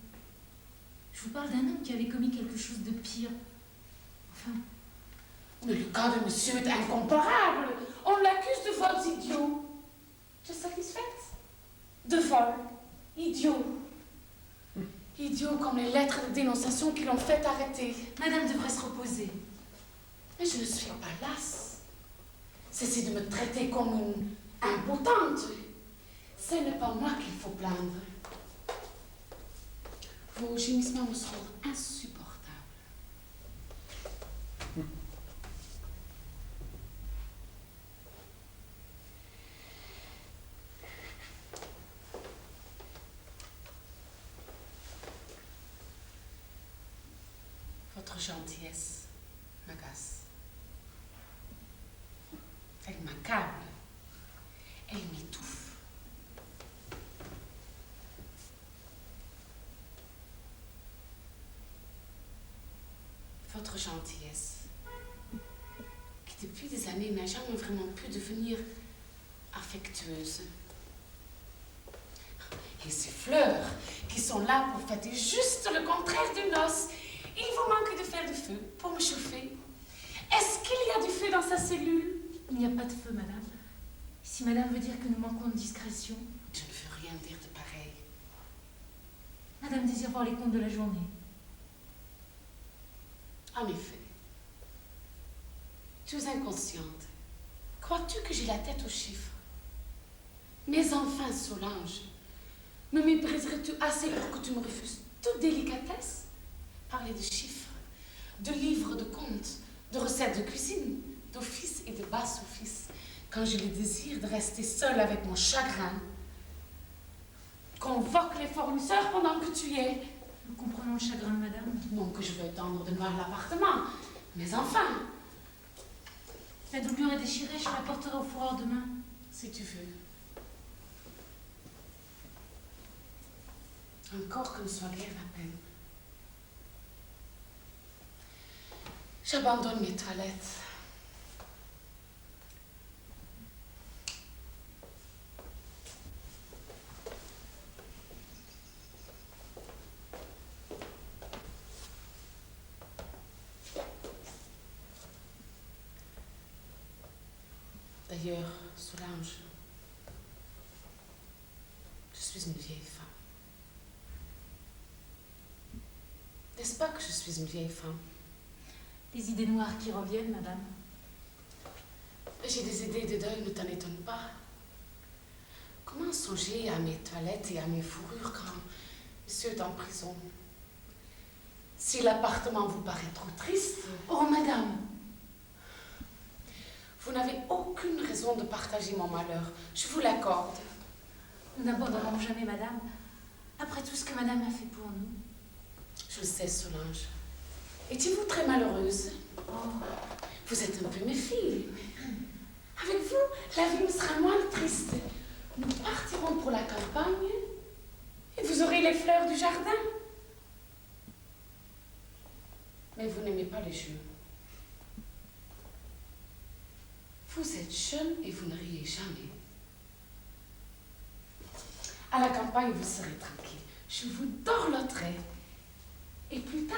Je vous parle d'un homme qui avait commis quelque chose de pire. Enfin... Mais le cas de monsieur est incomparable. On l'accuse de vols idiots. Tu es satisfaite? De vol. Idiot. Idiot comme les lettres de dénonciation qui l'ont fait arrêter. Madame devrait se reposer. Mais je ne suis pas lasse. Cessez de me traiter comme une impotente. Ce n'est pas moi qu'il faut plaindre. Vos gémissements me sont insupportables. Votre gentillesse m'agace. Elle m'accable. Elle m'étouffe. Votre gentillesse, qui depuis des années n'a jamais vraiment pu devenir affectueuse. Et ces fleurs qui sont là pour fêter juste le contraire d'une noce. Il vous manque de faire du feu pour me chauffer. Est-ce qu'il y a du feu dans sa cellule? Il n'y a pas de feu, madame. Si madame veut dire que nous manquons de discrétion... Je ne veux rien dire de pareil. Madame désire voir les comptes de la journée. En effet. Tu es inconsciente. Crois-tu que j'ai la tête aux chiffres? Mais enfin, Solange, me mépriserais-tu assez pour que tu me refuses toute délicatesse? Parler de chiffres, de livres de comptes, de recettes de cuisine, d'office et de basse-office, quand j'ai le désir de rester seule avec mon chagrin. Convoque les fournisseurs pendant que tu y es. Nous comprenons le chagrin de madame. Non que je veux étendre de noir l'appartement, mais enfin. La doublure est déchirée, je la porterai au fourreur demain. Si tu veux. Encore que ne soit guère la peine. J'abandonne mes toilettes. D'ailleurs, Solange, je suis une vieille femme. N'est-ce pas que je suis une vieille femme? Les idées noires qui reviennent, madame. J'ai des idées de deuil, ne t'en étonne pas. Comment songer à mes toilettes et à mes fourrures quand monsieur est en prison? Si l'appartement vous paraît trop triste... Oh, madame! Vous n'avez aucune raison de partager mon malheur. Je vous l'accorde. Nous n'abandonnerons jamais madame, après tout ce que madame a fait pour nous. Je le sais, Solange. Étiez-vous très malheureuse? Oh, Vous êtes un peu méfiée. Avec vous, la vie me sera moins triste. Nous partirons pour la campagne et vous aurez les fleurs du jardin. Mais vous n'aimez pas les jeux. Vous êtes jeune et vous ne riez jamais. À la campagne, vous serez tranquille. Je vous dorloterai. Et plus tard,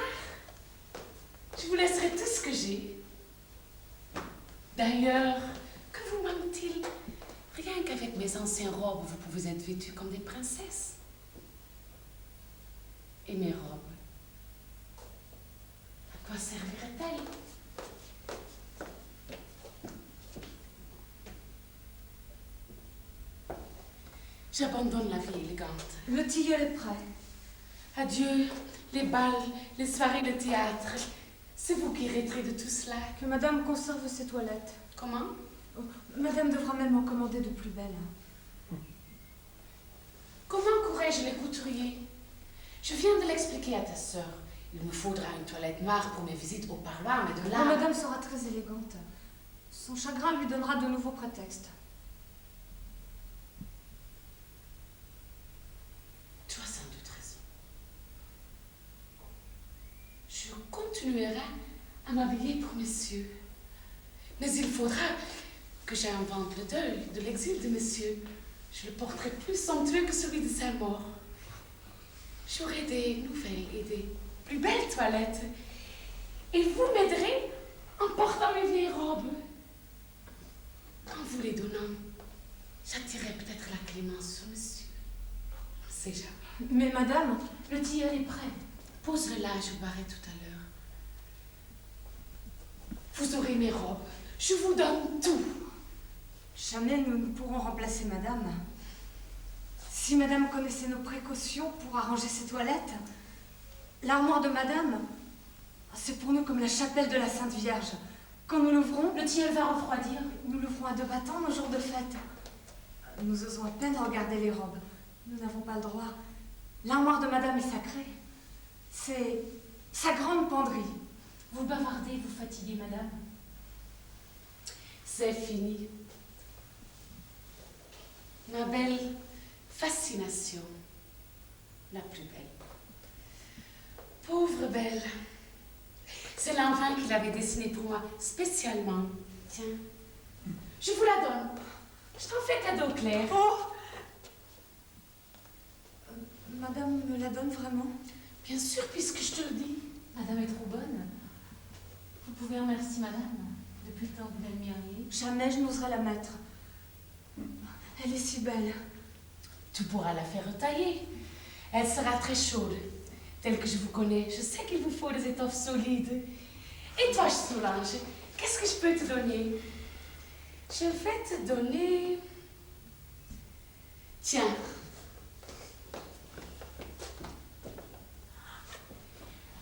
je vous laisserai tout ce que j'ai. D'ailleurs, que vous manque-t-il? Rien qu'avec mes anciennes robes, vous pouvez être vêtues comme des princesses. Et mes robes, à quoi serviraient-elles? J'abandonne la vie élégante. Le tilleul est prêt. Adieu, les balles, les soirées de théâtre. C'est vous qui hériterez de tout cela. Que madame conserve ses toilettes. Comment? Oh, madame devra même en commander de plus belles. Comment courais-je les couturiers? Je viens de l'expliquer à ta sœur. Il me faudra une toilette noire pour mes visites au parloir, mais de là... Oh, madame sera très élégante. Son chagrin lui donnera de nouveaux prétextes. Tu as sans doute raison. Je continuerai à m'habiller pour messieurs. Mais il faudra que j'invente le deuil de l'exil de messieurs. Je le porterai plus somptueux que celui de sa mort. J'aurai des nouvelles et des plus belles toilettes. Et vous m'aiderez en portant mes vieilles robes. En vous les donnant, j'attirerai peut-être la clémence sur monsieur. On ne sait jamais. Mais madame, Le tilleul est prêt. Pose-le là, je boirai tout à l'heure. Vous aurez mes robes. Je vous donne tout. jamais nous ne pourrons remplacer madame. Si madame connaissait nos précautions pour arranger ses toilettes, l'armoire de madame, c'est pour nous comme la chapelle de la Sainte Vierge. Quand nous l'ouvrons, Le tilleul va refroidir. nous l'ouvrons à deux battants nos jours de fête. Nous osons à peine regarder les robes. Nous n'avons pas le droit. L'armoire de madame est sacrée. C'est sa grande penderie. Vous bavardez, vous fatiguez, madame. C'est fini. Ma belle fascination, la plus belle. Pauvre Belle. C'est l'enfant qui l'avait dessinée pour moi, spécialement. Tiens, je vous la donne. Je t'en fais cadeau, Claire. Oh! Madame me la donne vraiment? Bien sûr, puisque je te le dis. Madame est trop bonne. Vous pouvez remercier madame depuis le temps que vous l'admiriez. Jamais je n'oserais la mettre. Elle est si belle. Tu pourras la faire retailler. Elle sera très chaude. Telle que je vous connais, je sais qu'il vous faut des étoffes solides. Et toi, Solange, qu'est-ce que je peux te donner? Je vais te donner... Tiens.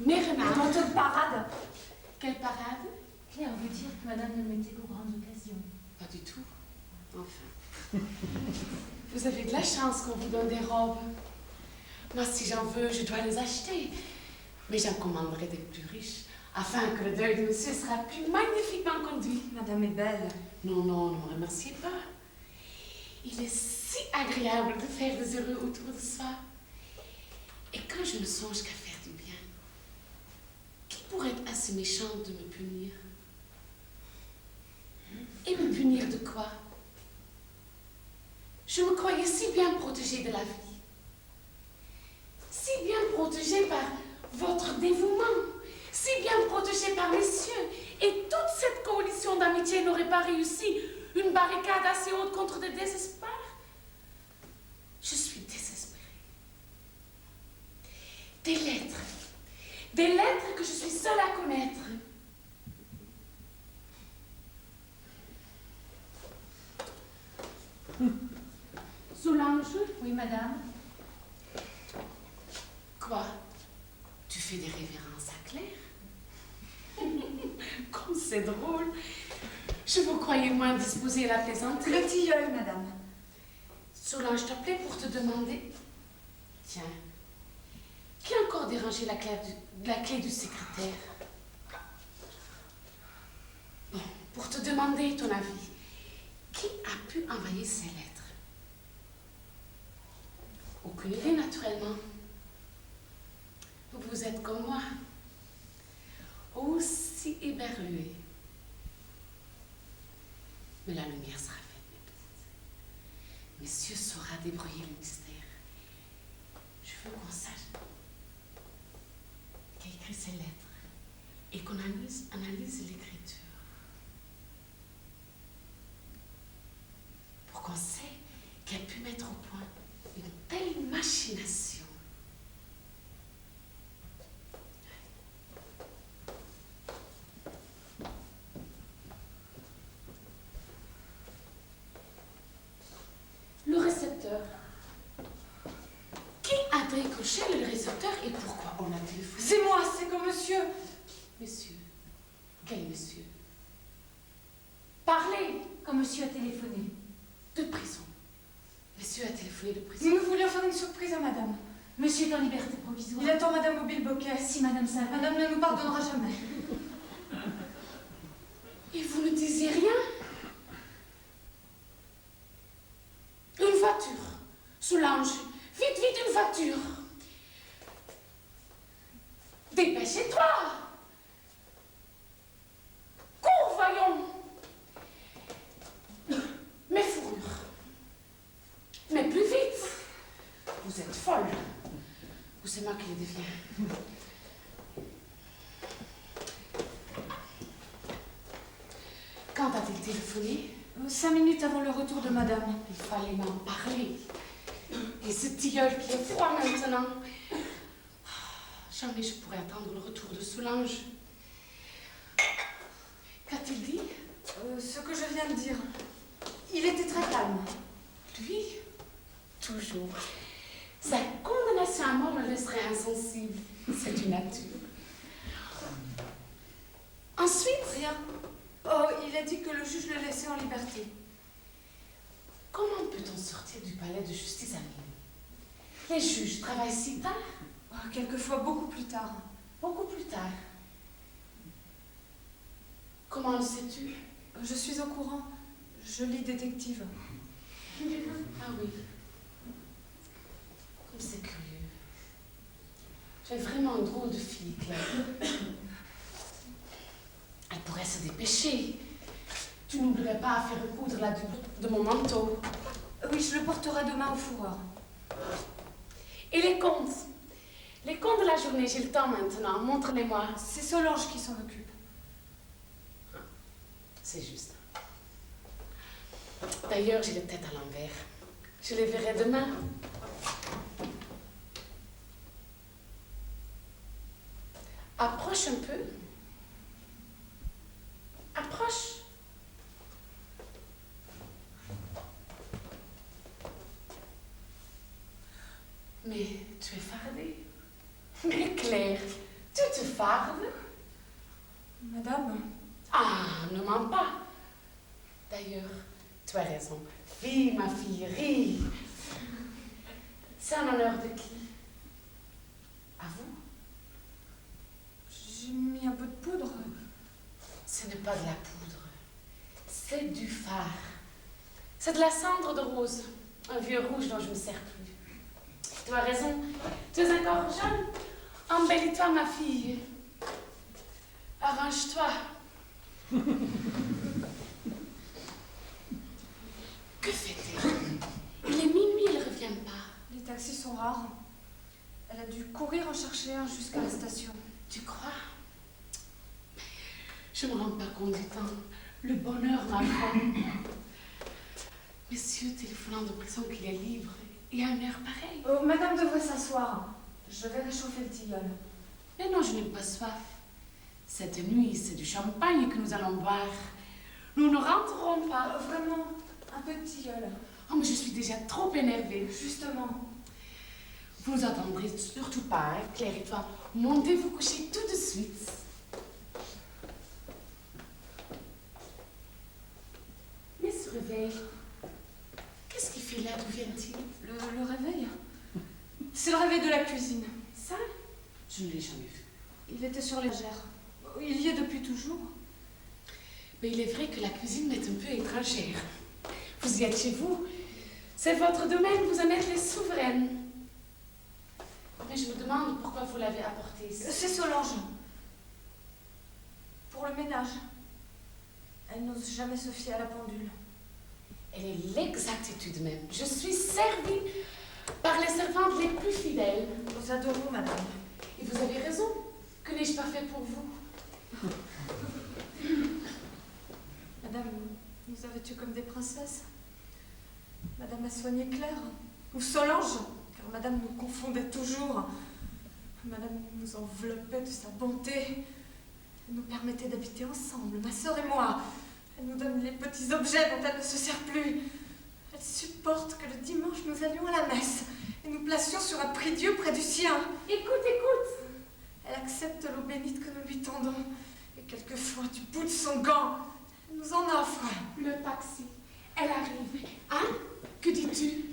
Mes Un renards. manteau de parade. Quelle parade? Claire veut dire que madame ne le mettait qu'aux grandes occasions. Pas du tout. Enfin. Vous avez de la chance qu'on vous donne des robes. Moi, si j'en veux, je dois les acheter. Mais j'en commanderai des plus riches, afin que le deuil de monsieur sera plus magnifiquement conduit. Madame est belle. Non, non, ne me remerciez pas. Il est si agréable de faire des heureux autour de soi. Et quand je ne songe qu'à faire du bien, qui pourrait être assez méchant de me punir? Et me punir de quoi? Je me croyais si bien protégée de la vie, si bien protégée par votre dévouement, si bien protégée par messieurs, et toute cette coalition d'amitié n'aurait pas réussi une barricade assez haute contre des désespoirs. Je suis désespérée. Des lettres que je suis seule à connaître. Solange? Oui, madame. Quoi? Tu fais des révérences à Claire? Comme c'est drôle. Je vous croyais moins disposée à la plaisanterie. Le tilleul, madame. Solange, je t'appelais pour te demander... Tiens, qui a encore dérangé la clé du secrétaire? Bon, pour te demander ton avis, qui a pu envoyer ces lettres? Aucune idée, naturellement. Vous êtes comme moi, aussi éberlué. Mais la lumière sera faite, mes petites. Monsieur saura débrouiller le mystère. Je veux qu'on sache qui a écrit ces lettres et qu'on analyse l'écriture. Pour qu'on sache qui a pu mettre au point une telle machination. Le récepteur. Qui a décoché le récepteur et pourquoi on a téléphoné? C'est moi, c'est comme monsieur. Monsieur. Quel monsieur? Parlez. Quand monsieur a téléphoné. De prison. Monsieur a téléphoné de prison. Nous voulions faire une surprise à madame. Monsieur est en liberté provisoire. Il attend madame au bilboquet. Si madame savait. Madame ne nous pardonnera jamais. Et vous ne disiez rien? Une voiture. Solange. Vite, vite, une voiture. Dépêchez-toi. Cours, voyons. Mes fourrures. Mais plus vite. Vous êtes folle. Ou c'est moi qui les deviens? Quand a-t-il téléphoné? 5 minutes avant le retour de madame. Il fallait m'en parler. Et ce tilleul qui est froid maintenant. Jamais je pourrais attendre le retour de Solange. Qu'a-t-il dit? Ce que je viens de dire. Il était très calme. Lui, toujours. Sa condamnation à mort le laisserait insensible. C'est une nature. Ensuite, Rien. Oh, il a dit que le juge le laissait en liberté. comment peut-on sortir du palais de justice à minuit? Les juges travaillent si tard? Oh, quelquefois beaucoup plus tard. Beaucoup plus tard. Comment le sais-tu? Je suis au courant. Je lis détective. Ah oui. Comme c'est curieux. Tu es vraiment une drôle de fille, Claire. Elle pourrait se dépêcher. Tu n'oublierais pas à faire coudre la double de mon manteau. Oui, je le porterai demain au fourreur. Et les comptes? Les comptes de la journée, j'ai le temps maintenant. Montre-les-moi. C'est Solange qui s'en occupe. C'est juste. D'ailleurs, j'ai la tête à l'envers. Je les verrai demain. Approche un peu. Approche. Mais tu es fardée. Mais Claire, tu te fardes? Madame, Ah, ne mens pas. D'ailleurs, tu as raison. Ris, ma fille, ris. C'est en honneur de qui? À vous? j'ai mis un peu de poudre. Ce n'est pas de la poudre. C'est du fard. C'est de la cendre de rose. Un vieux rouge dont je ne sers plus. Tu as raison. Tu es encore jeune. Embellis-toi, ma fille. Arrange-toi. Que fait-elle? Il est minuit, elle ne revient pas. Les taxis sont rares. Elle a dû courir en chercher un jusqu'à la station. Tu crois? Je ne me rends pas compte du temps. Le bonheur m'apprend. Monsieur téléphonant de prison qu'il est libre et à une heure pareille. Oh, madame devrait s'asseoir. Je vais réchauffer le tilleul. Mais non, je n'ai pas soif. Cette nuit, c'est du champagne que nous allons boire. Nous ne rentrerons pas. Vraiment, un peu de tilleul. Oh, mais je suis déjà trop énervée. Justement. Vous nous attendrez surtout pas, hein, Claire et toi. Montez vous coucher tout de suite. Mais ce réveil, qu'est-ce qu'il fait là? D'où vient-il? Le réveil? C'est le réveil de la cuisine. Ça, je ne l'ai jamais vu. Il était sur l'étagère. Il y est depuis toujours. Mais il est vrai que la cuisine m'est un peu étrangère. Vous y êtes chez vous. C'est votre domaine, vous en êtes les souveraines. Mais je me demande pourquoi vous l'avez apporté ici. C'est Solange. Pour le ménage. Elle n'ose jamais se fier à la pendule. Elle est l'exactitude même. Je suis servie par les servantes les plus fidèles. Nous adorons, madame. Et vous avez raison. Que n'ai-je pas fait pour vous? Madame, nous avais-tu comme des princesses? Madame a soigné Claire, ou Solange, car madame nous confondait toujours. Madame nous enveloppait de sa bonté. Elle nous permettait d'habiter ensemble, ma sœur et moi. Elle nous donne les petits objets dont elle ne se sert plus. Elle supporte que le dimanche nous allions à la messe et nous placions sur un prie-dieu près du sien. Écoute, écoute. Elle accepte l'eau bénite que nous lui tendons. Et quelquefois, du bout de son gant, elle nous en offre. Le taxi. Elle arrive. Hein? Que dis-tu?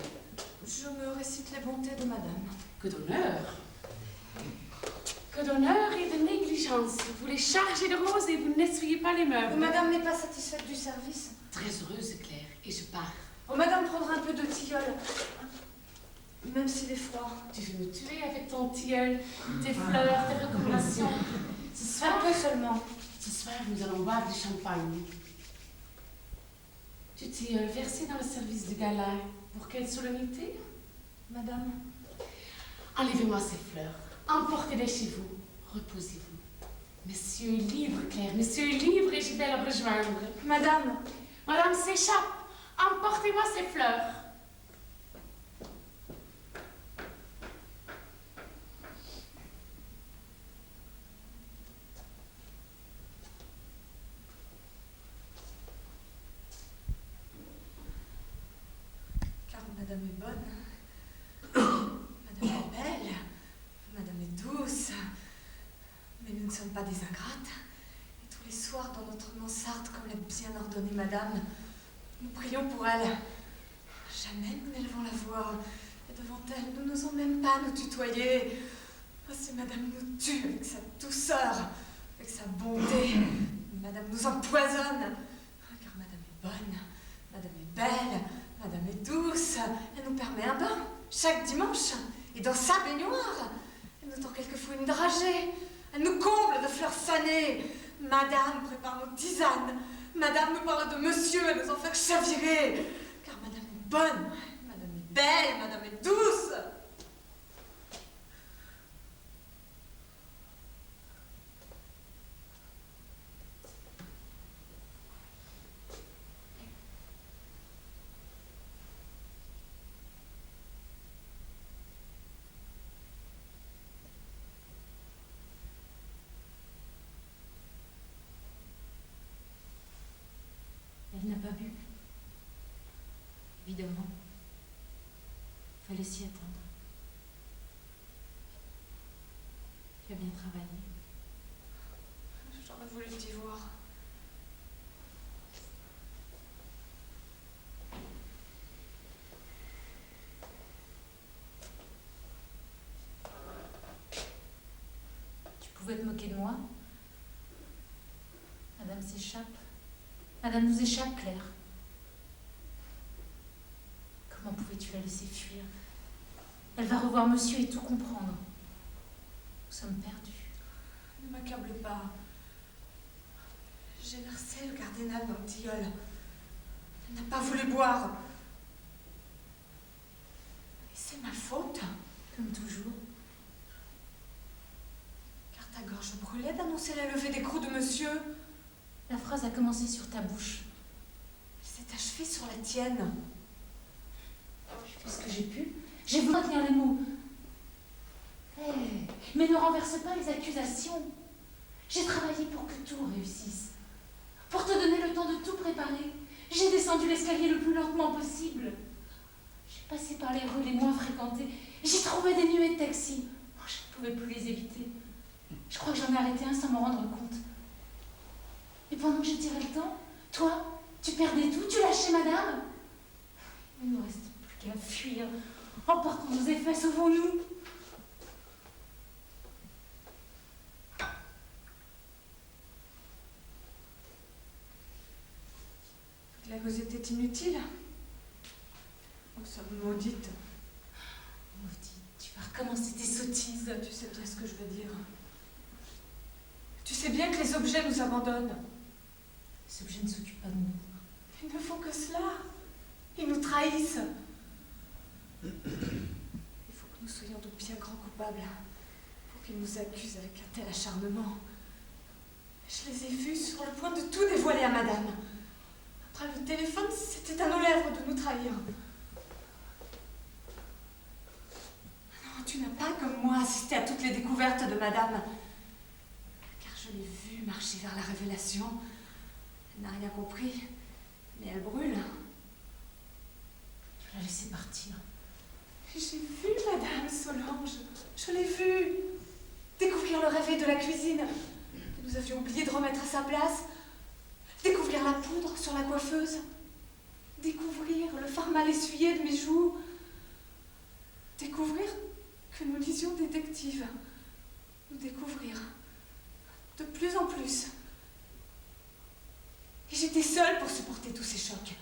Je me récite les bontés de madame. Que d'honneur. Que d'honneur et de négligence. Vous les chargez de roses et vous n'essuyez pas les meubles. Madame n'est pas satisfaite du service. Très heureuse, Claire, et je pars. Oh, madame prendra un peu de tilleul. Même s'il est froid. Tu veux me tuer avec ton tilleul, tes fleurs, tes recommandations. Ce soir, Un peu seulement. ce soir, nous allons boire du champagne. Tu t'es versé dans le service du gala. Pour quelle solennité? Madame. Enlevez-moi ces fleurs. Emportez-les chez vous. Reposez-vous. Monsieur est libre, Claire. Monsieur est libre et je vais le rejoindre. Madame. Madame s'échappe. Emportez-moi ces fleurs. Car madame est bonne. Madame est belle. Madame est douce. Mais nous ne sommes pas des ingrates. Et tous les soirs, dans notre mansarde, comme l'a bien ordonné madame, nous prions pour elle. Jamais nous n'élevons la voix. Et devant elle, nous n'osons même pas nous tutoyer. Oh, si madame nous tue avec sa douceur, avec sa bonté, madame nous empoisonne. Car madame est bonne, madame est belle, madame est douce. Elle nous permet un bain chaque dimanche. Et dans sa baignoire, elle nous tend quelquefois une dragée. Elle nous comble de fleurs fanées. Madame prépare nos tisanes. Madame nous parle de monsieur et nous en faire chavirer. Car madame est bonne, madame est belle, madame est douce. Elle n'a pas bu. Évidemment. Fallait s'y attendre. Tu as bien travaillé. J'aurais voulu t'y voir. Tu pouvais te moquer de moi? Madame s'échappe. Madame nous échappe, Claire. Comment pouvais-tu la laisser fuir? Elle va revoir monsieur et tout comprendre. Nous sommes perdus. Ne m'accable pas. J'ai versé le cardinal dans le tilleul. Elle n'a pas voulu boire. Et c'est ma faute, Comme toujours. car ta gorge brûlait d'annoncer la levée des crocs de monsieur. La phrase a commencé sur ta bouche. Elle s'est achevée sur la tienne. J'ai fait ce que j'ai pu. J'ai voulu retenir les mots. Mais ne renverse pas les accusations. J'ai travaillé pour que tout réussisse. Pour te donner le temps de tout préparer. J'ai descendu l'escalier le plus lentement possible. J'ai passé par les rues les moins fréquentées. J'ai trouvé des nuées de taxi. Je ne pouvais plus les éviter. Je crois que j'en ai arrêté un sans m'en rendre compte. Et pendant que je tirais le temps, toi, tu perdais tout, tu lâchais madame. Il ne nous reste plus qu'à fuir. Emportons nos effets, sauvons-nous. La cause était inutile. Nous sommes maudites. Maudit, tu vas recommencer tes sottises. Tu sais bien ce que je veux dire. Tu sais bien que les objets nous abandonnent. Ces objets ne s'occupent pas de nous. Ils ne font que cela. Ils nous trahissent. Il faut que nous soyons de bien grands coupables pour qu'ils nous accusent avec un tel acharnement. Je les ai vus sur le point de tout dévoiler à madame. Après le téléphone, c'était à nos lèvres de nous trahir. Non, tu n'as pas, comme moi, assisté à toutes les découvertes de madame. Car je l'ai vue marcher vers la révélation. Elle n'a rien compris, mais elle brûle. Tu l'as laissé partir. J'ai vu madame Solange. Je l'ai vue découvrir le réveil de la cuisine que nous avions oublié de remettre à sa place. Découvrir la poudre sur la coiffeuse. Découvrir le fard mal essuyé de mes joues. Découvrir que nous lisions détectives. Nous découvrir de plus en plus. Et j'étais seule pour supporter tous ces chocs.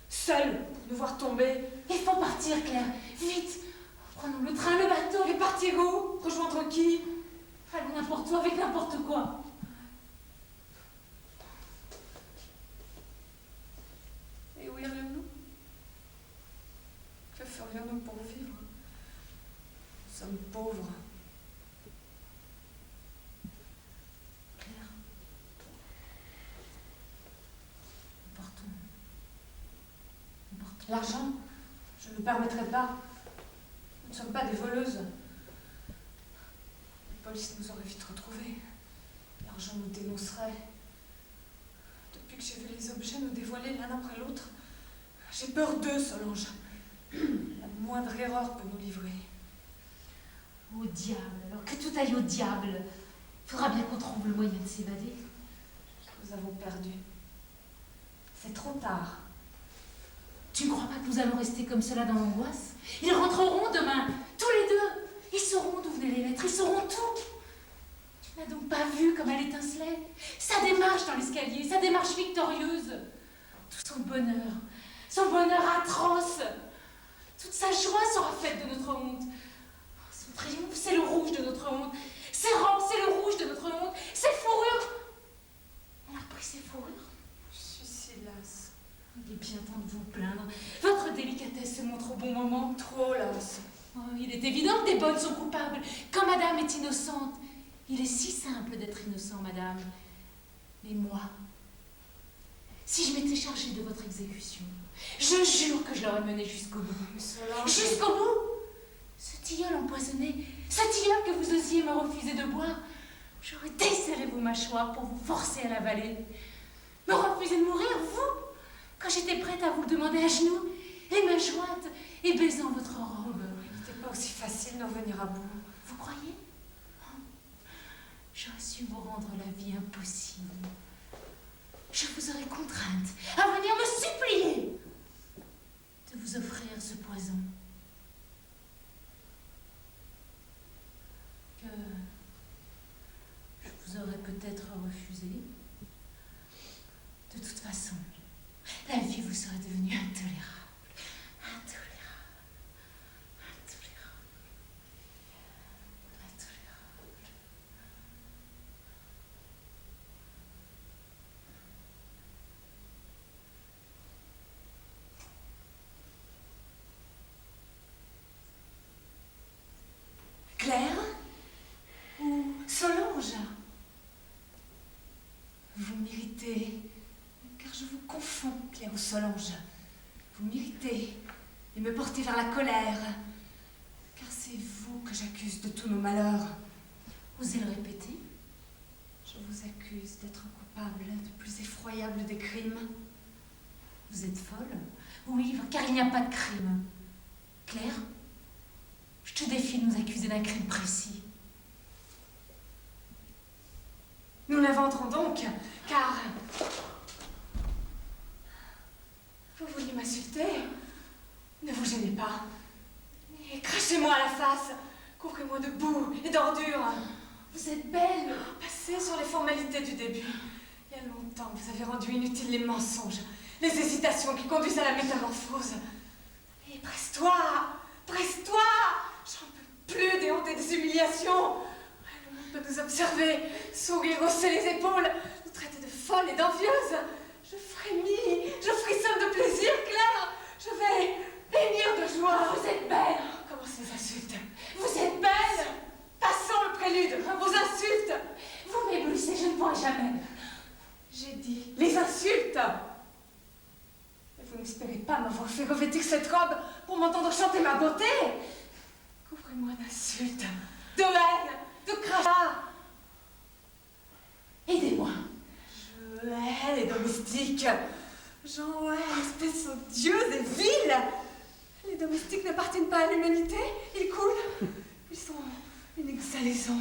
Seule pour nous voir tomber. Il faut partir, Claire. Vite. Prenons le train, le bateau. Et partir où? Rejoindre qui? Allons n'importe où avec n'importe quoi. Et où irions-nous? Que ferions-nous pour vivre? Nous sommes pauvres. Claire. Emportons. L'argent, je ne permettrai pas. Nous ne sommes pas des voleuses. La police nous aurait vite retrouvés. L'argent nous dénoncerait. Depuis que j'ai vu les objets nous dévoiler l'un après l'autre, j'ai peur d'eux, Solange. La moindre erreur peut nous livrer. Au diable, alors que tout aille au diable. Il faudra bien qu'on trouve le moyen de s'évader. Nous avons perdu. C'est trop tard. Tu ne crois pas que nous allons rester comme cela dans l'angoisse? Ils rentreront demain, tous les deux. Ils sauront d'où venaient les lettres, ils sauront tout. Tu n'as donc pas vu comme elle étincelait? Sa démarche dans l'escalier, sa démarche victorieuse. Tout son bonheur atroce. Toute sa joie sera faite de notre honte. Son triomphe, c'est le rouge de notre honte. Ses robes, c'est le rouge de notre honte. Ses fourrures. On a pris ses fourrures. Je suis si lasse. Il est bien temps de vous plaindre. Votre délicatesse se montre au bon moment. Trop lasse. Oh, il est évident que des bonnes sont coupables. Quand madame est innocente, il est si simple d'être innocent, madame. Mais moi, si je m'étais chargée de votre exécution, je jure que je l'aurais mené jusqu'au bout. Solange. Jusqu'au bout. Ce tilleul empoisonné, ce tilleul que vous osiez me refuser de boire, j'aurais desserré vos mâchoires pour vous forcer à l'avaler. Me refuser de mourir, vous, quand j'étais prête à vous le demander à genoux, les mains jointes et baisant votre robe. Il n'était pas aussi facile d'en venir à bout. Vous croyez? J'aurais su vous rendre la vie impossible. Je vous aurais contrainte à venir me supplier de vous offrir ce poison. Que je vous aurais peut-être refusé. De toute façon, la vie vous serait devenue intolérable. Intolérable. Intolérable. Intolérable. Claire ou Solange? Vous méritez, car je vous confonds, Claire ou Solange. Vous méritez et me portez vers la colère, car c'est vous que j'accuse de tous nos malheurs. Osez le répéter? Je vous accuse d'être coupable du plus effroyable des crimes. Vous êtes folle? Oui, car il n'y a pas de crime. Claire, je te défie de nous accuser d'un crime précis. Nous l'inventerons donc, car vous vouliez m'insulter. Ne vous gênez pas. Et crachez-moi à la face. Couvrez-moi de boue et d'ordures. Vous êtes belle. Passez sur les formalités du début. Il y a longtemps, vous avez rendu inutiles les mensonges, les hésitations qui conduisent à la métamorphose. Et presse-toi, presse-toi. J'en peux plus des hontes et des humiliations. Le monde peut nous observer, sourire, hausser les épaules, nous traiter de folles et d'envieuses. Je frémis, je frissonne de plaisir, Claire. Je vais bénir de joie. Vous êtes belle. Comment ces insultes? Vous êtes belle. Passons le prélude, vos insultes. Vous m'éblouissez, je ne pourrai jamais. J'ai dit les insultes. Et vous n'espérez pas m'avoir fait revêtir cette robe pour m'entendre chanter ma beauté. Couvrez-moi d'insultes, de haine, de crachats. Aidez-moi. Je hais les domestiques. J'en hais l'espèce odieuse et vile. Les domestiques n'appartiennent pas à l'humanité. Ils coulent. Ils sont une exhalaison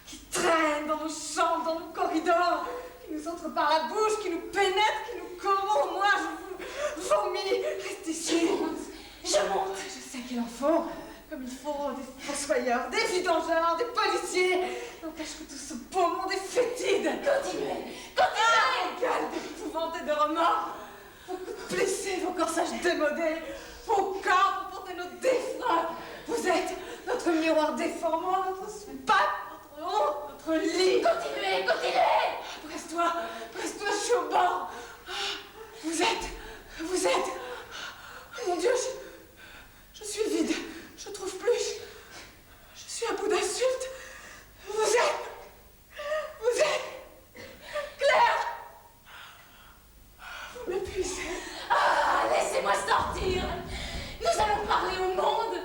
qui traîne dans nos chambres, dans nos corridors, qui nous entre par la bouche, qui nous pénètre, qui nous corrompt. Moi, je vous vomis. Restez ici. Je monte. Je sais qu'il en faut. Comme il faut des fossoyeurs, des vidangeurs, des policiers. N'empêche que tout ce beau monde est fétide. Continuez. Ah, gueule d'épouvante et de remords. Vos coups de blessés, vos corsages démodés, vos corps pour porter nos défroques. Vous êtes notre miroir déformant, notre soupape, notre honte, notre lit. Continuez. Presse-toi, je suis au bord. Vous êtes. Oh mon Dieu, je suis vide. Je trouve plus. Je suis à bout d'insultes. Vous êtes. Claire. Vous m'épuisez. Ah, laissez-moi sortir. Nous allons parler au monde.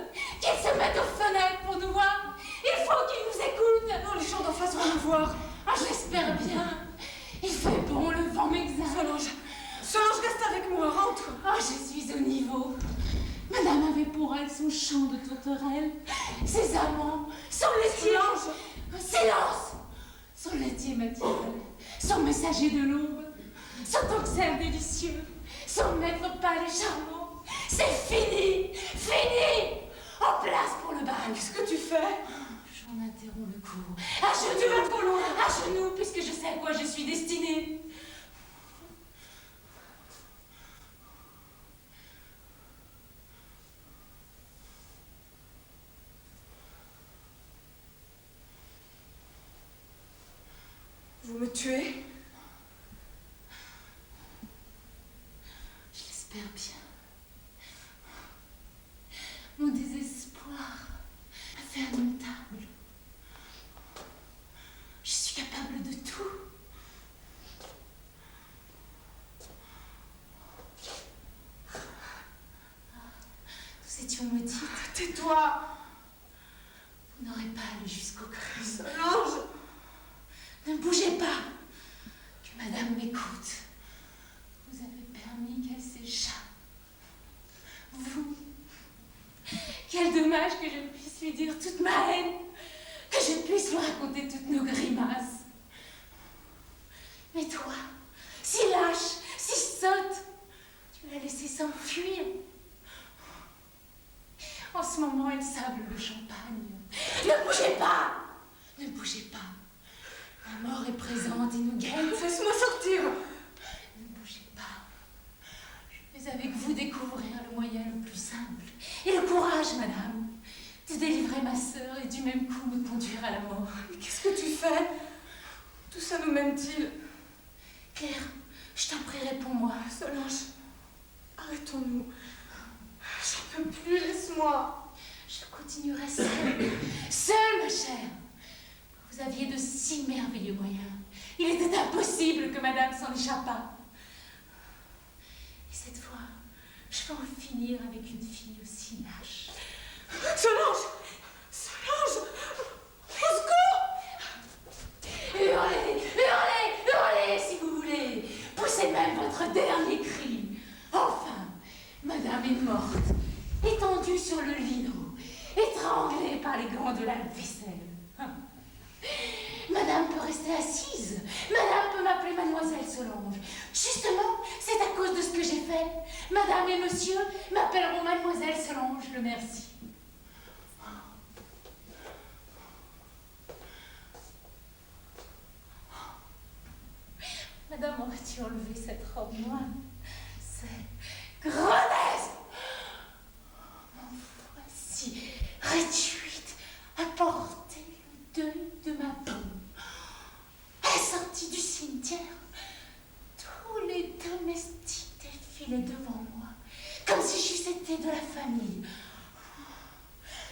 Qu'ils se mettent aux fenêtres pour nous voir. Il faut qu'ils nous écoutent. Non, les gens d'en face vont nous voir. Ah, j'espère bien. Il fait bon, le vent m'exhale. Solange, reste avec moi, rentre. Ah, je suis au niveau. Madame avait pour elle son chant de tourterelle, ses amants, son laitier. Silence. Son laitier Mathilde, son messager de l'aube, son toxel délicieux, son maître pâle et charmant. C'est fini. En place pour le bal. Qu'est-ce que tu fais? J'en interromps le cours. À genoux. Tu vas trop loin. À genoux, puisque je sais à quoi je suis destinée. Vous me tuez? Je l'espère bien. Mon désespoir a fait un homme table. Je suis capable de tout. Nous étions maudites. Tais-toi. Vous n'aurez pas allé jusqu'au crime. Solange. Ne bougez pas. Que madame m'écoute. Vous avez permis qu'elle s'échappe. Vous. Quel dommage que je puisse lui dire toute ma haine. Que je puisse lui raconter toutes nos grimaces. Mais toi, si lâche, si sotte, tu l'as laissée s'enfuir. En ce moment, elle sable le champagne. Ne bougez pas. Ne bougez pas. La mort est présente et nous guette. Laisse-moi sortir. Ne bougez pas. Je vais avec vous découvrir le moyen le plus simple. Et le courage, madame, de délivrer ma sœur et du même coup me conduire à la mort. Mais qu'est-ce que tu fais? Tout ça nous mène-t-il? Claire, je t'en prie, réponds-moi. Solange, arrêtons-nous. J'en peux plus, laisse-moi. Je continuerai seule. Seule, ma chère. Vous aviez de si merveilleux moyens. Il était impossible que madame s'en échappât. Et cette fois, je vais en finir avec une fille aussi lâche. Solange! Au secours! Hurlez, hurlez, hurlez si vous voulez. Poussez même votre dernier cri. Enfin, madame est morte, étendue sur le lido, étranglée par les gants de la vaisselle. Madame peut rester assise. Madame peut m'appeler mademoiselle Solange. Justement, c'est à cause de ce que j'ai fait. Madame et monsieur m'appelleront mademoiselle Solange, le merci. Madame aurait-tu enlevé cette robe noire? C'est grotesque. M'en voici réduite à porter le deuil de ma peau. À la sortie du cimetière, tous les domestiques était de la famille.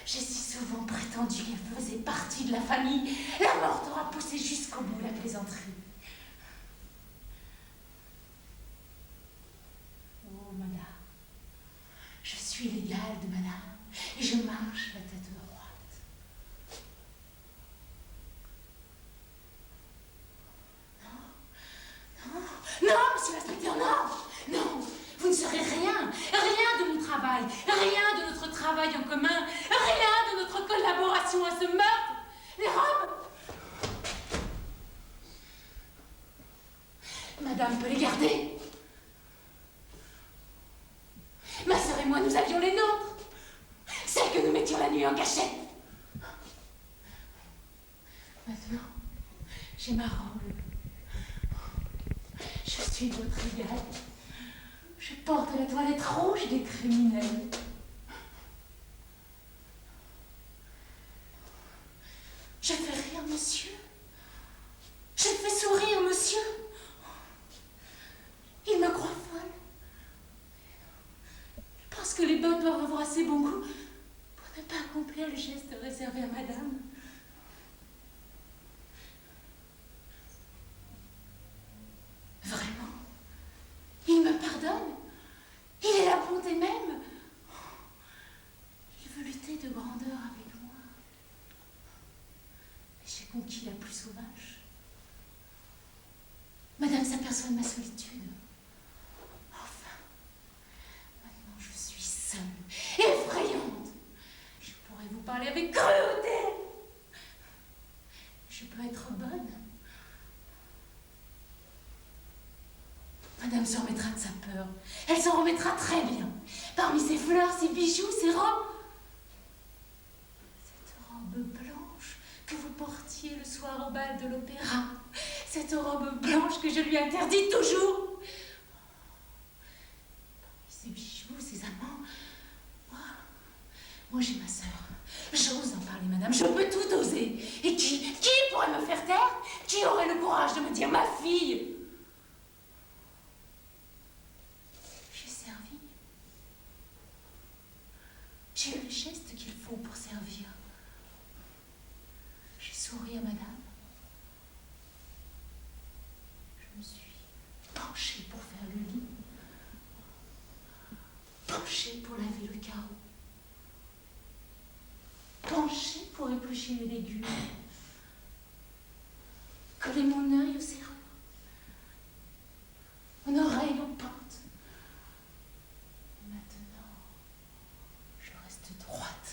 J'ai si souvent prétendu qu'elle faisait partie de la famille. La mort aura poussé jusqu'au bout la plaisanterie. Oh, madame, je suis l'égale de madame et je marche la tête droite. Non, monsieur l'inspecteur, non! Non! Vous ne serez rien! Rien de mon travail! Rien de notre travail en commun! Rien de notre collaboration à ce meurtre! Les robes! Madame peut les garder! Ma sœur et moi, nous avions les nôtres! Celles que nous mettions la nuit en cachette! Maintenant, j'ai ma robe. Je suis votre égale. Je porte la toilette rouge des criminels. Je fais rire monsieur. Je fais sourire monsieur. Il me croit folle. Je pense que les bonnes doivent avoir assez bon goût pour ne pas accomplir le geste réservé à madame. Vraiment, il me pardonne. Il est la bonté même. Il veut lutter de grandeur avec moi. Et j'ai conquis la plus sauvage. Madame s'aperçoit de ma solitude. Enfin, maintenant je suis seule, effrayante. Je pourrais vous parler avec cruauté. Je peux être bonne. Madame se remettra de sa peur. Elle s'en remettra très bien. Parmi ses fleurs, ses bijoux, ses robes. Cette robe blanche que vous portiez le soir au bal de l'opéra. Cette robe blanche que je lui interdis toujours. Parmi ses bijoux, ses amants. Moi j'ai ma sœur. J'ose en parler, madame. Je peux tout oser. Et qui pourrait me faire taire? Qui aurait le courage de me dire ma fille? J'ai eu le geste qu'il faut pour servir. J'ai souri à madame. Je me suis penchée pour faire le lit. Penchée pour laver le carreau. Penchée pour éplucher les légumes. Coller mon œil aux serrures. Mon oreille aux portes. Droite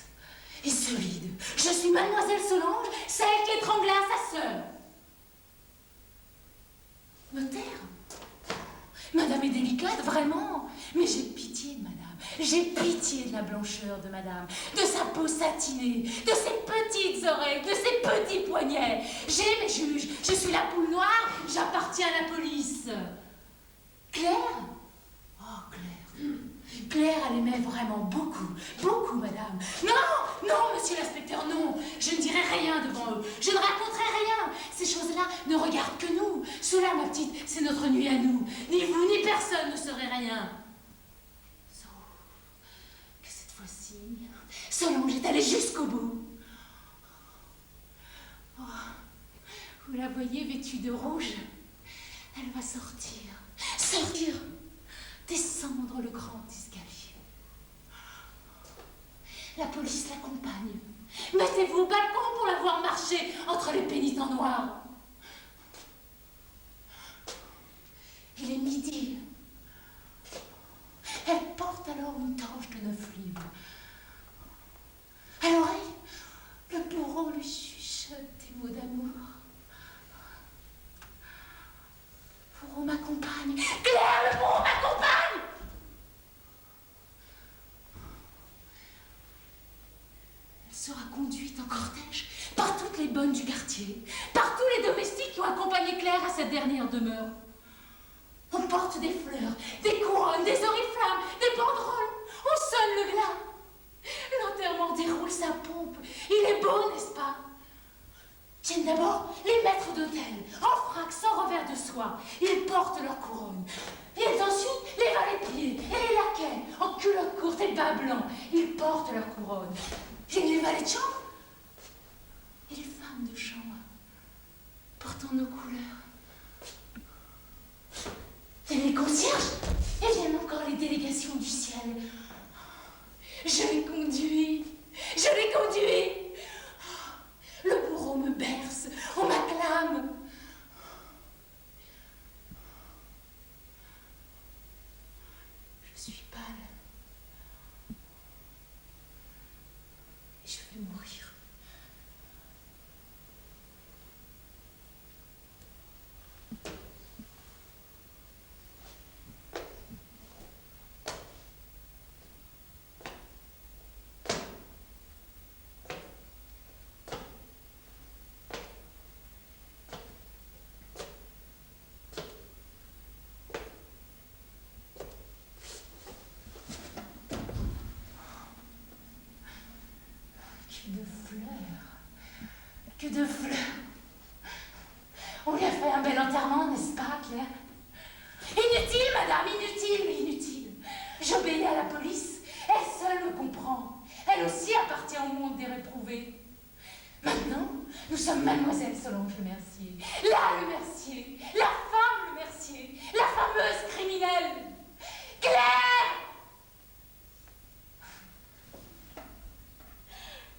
et solide. Je suis mademoiselle Solange, celle qui étrangla sa sœur. Me taire? Madame est délicate, vraiment. Mais j'ai pitié de madame. J'ai pitié de la blancheur de madame, de sa peau satinée, de ses petites oreilles, de ses petits poignets. J'ai mes juges. Je suis la poule noire, j'appartiens à la police. Claire? Oh, Claire. Claire, elle aimait vraiment beaucoup, beaucoup, madame. Non, non, monsieur l'inspecteur, non. Je ne dirai rien devant eux. Je ne raconterai rien. Ces choses-là ne regardent que nous. Cela, ma petite, c'est notre nuit à nous. Ni vous, ni personne ne saurait rien. Sauf que cette fois-ci, Solange est allée jusqu'au bout. Oh, vous la voyez vêtue de rouge? Elle va sortir, descendre le grand escalier. La police l'accompagne. Mettez-vous au balcon pour la voir marcher entre les pénitents noirs. Il est midi. Elle porte alors une torche de 9 livres. À l'oreille, le bourreau lui chuchote des mots d'amour. Le bourreau m'accompagne. Claire, le bourreau m'accompagne. Elle sera conduite en cortège par toutes les bonnes du quartier, par tous les domestiques qui ont accompagné Claire à cette dernière demeure. On porte des fleurs, des couronnes, des oriflammes, des banderoles. On sonne le glas. L'enterrement déroule sa pompe. Il est beau, n'est-ce pas? Tiennent d'abord les maîtres d'hôtel, en frac, sans revers de soie. Ils portent leurs couronnes. Viennent ensuite les valets-pieds et les laquais, en culottes courtes et pas blancs, ils portent leur couronne. Et les valets de chambre et les femmes de chambre portant nos couleurs. Et les concierges, et viennent encore les délégations du ciel. Je les conduis, je les conduis. Le bourreau me berce, on m'acclame. Je suis pâle. Et je vais mourir. Que de fleurs. On lui a fait un bel enterrement, n'est-ce pas, Claire? Inutile, madame, inutile, inutile. J'obéis à la police. Elle seule me comprend. Elle aussi appartient au monde des réprouvés. Maintenant, nous sommes mademoiselle Solange Le Mercier. Là, Le Mercier. La femme Le Mercier. La fameuse criminelle. Claire!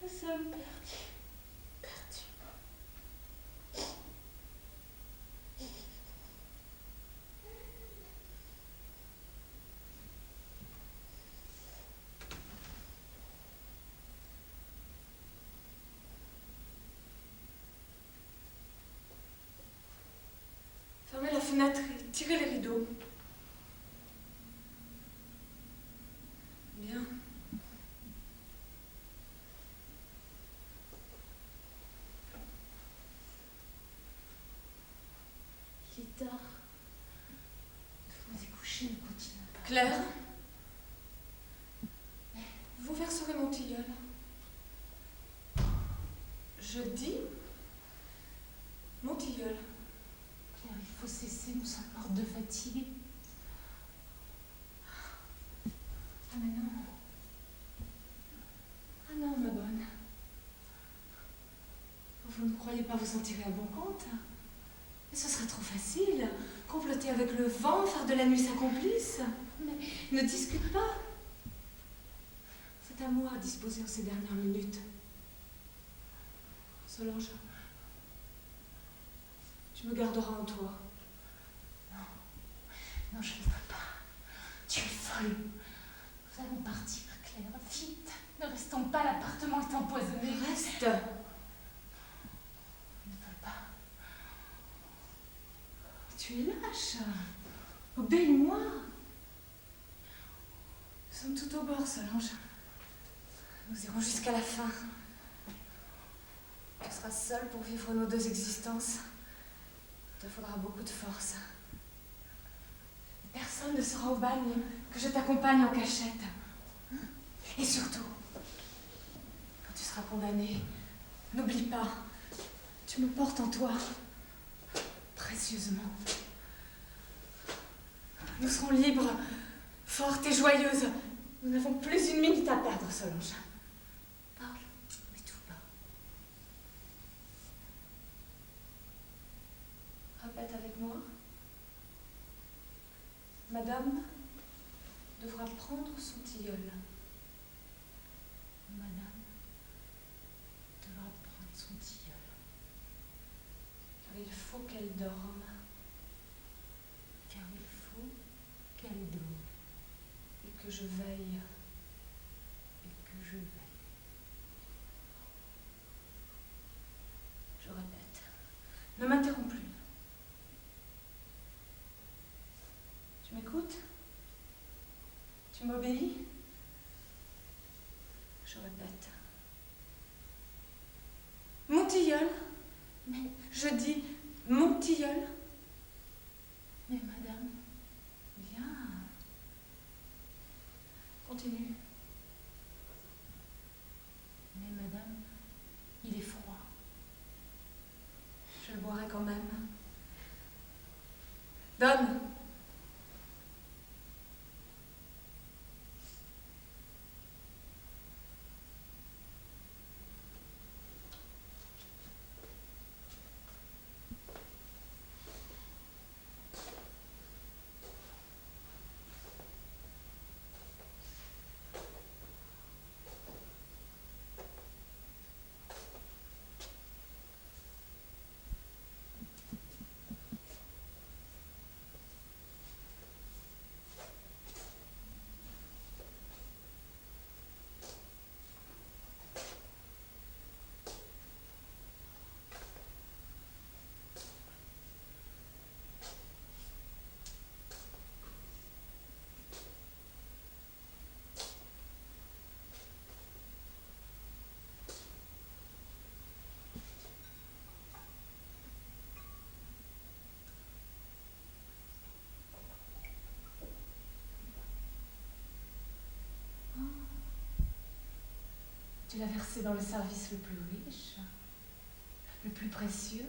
Nous sommes perdus. Fermez la fenêtre et tirez les rideaux. Bien. Il est tard. Il faut vous coucher, ne continuez pas. Claire, vous verserez mon tilleul. Je dis mon tilleul. Claire, il faut cesser, nous sommes mortes de fatigue. Ah mais non. Ah non, ma bonne. Vous ne croyez pas vous en tirer à bon compte? Mais ce serait trop facile. Comploter avec le vent, faire de la nuit sa complice. Mais ne discute pas. C'est à moi à disposer en ces dernières minutes. Solange, tu me garderas en toi. Non, je ne veux pas. Tu es folle. Nous allons partir, Claire, vite. Ne restons pas, l'appartement est empoisonné. Reste. Je ne veux pas. Tu es lâche. Obéis-moi. Nous sommes tout au bord, Solange. Nous irons jusqu'à la fin. Tu seras seule pour vivre nos deux existences. Il te faudra beaucoup de force. Personne ne sera au bagne que je t'accompagne en cachette. Et surtout, quand tu seras condamnée, n'oublie pas, tu me portes en toi, précieusement. Nous serons libres, fortes et joyeuses. Nous n'avons plus une minute à perdre, Solange. Parle, mais tout bas. Répète avec moi. Madame devra prendre son tilleul. Madame devra prendre son tilleul. Car il faut qu'elle dorme. Car il faut qu'elle dorme. Et que je veille. Et que je veille. Je répète. Ne m'interromps plus. Tu m'écoutes? Tu m'obéis? Je répète. Mon tilleul. Mais, Je dis mon tilleul. mais madame, Bien. Continue. mais madame, il est froid. Je le boirai quand même. Donne. Tu l'as versé dans le service le plus riche, le plus précieux.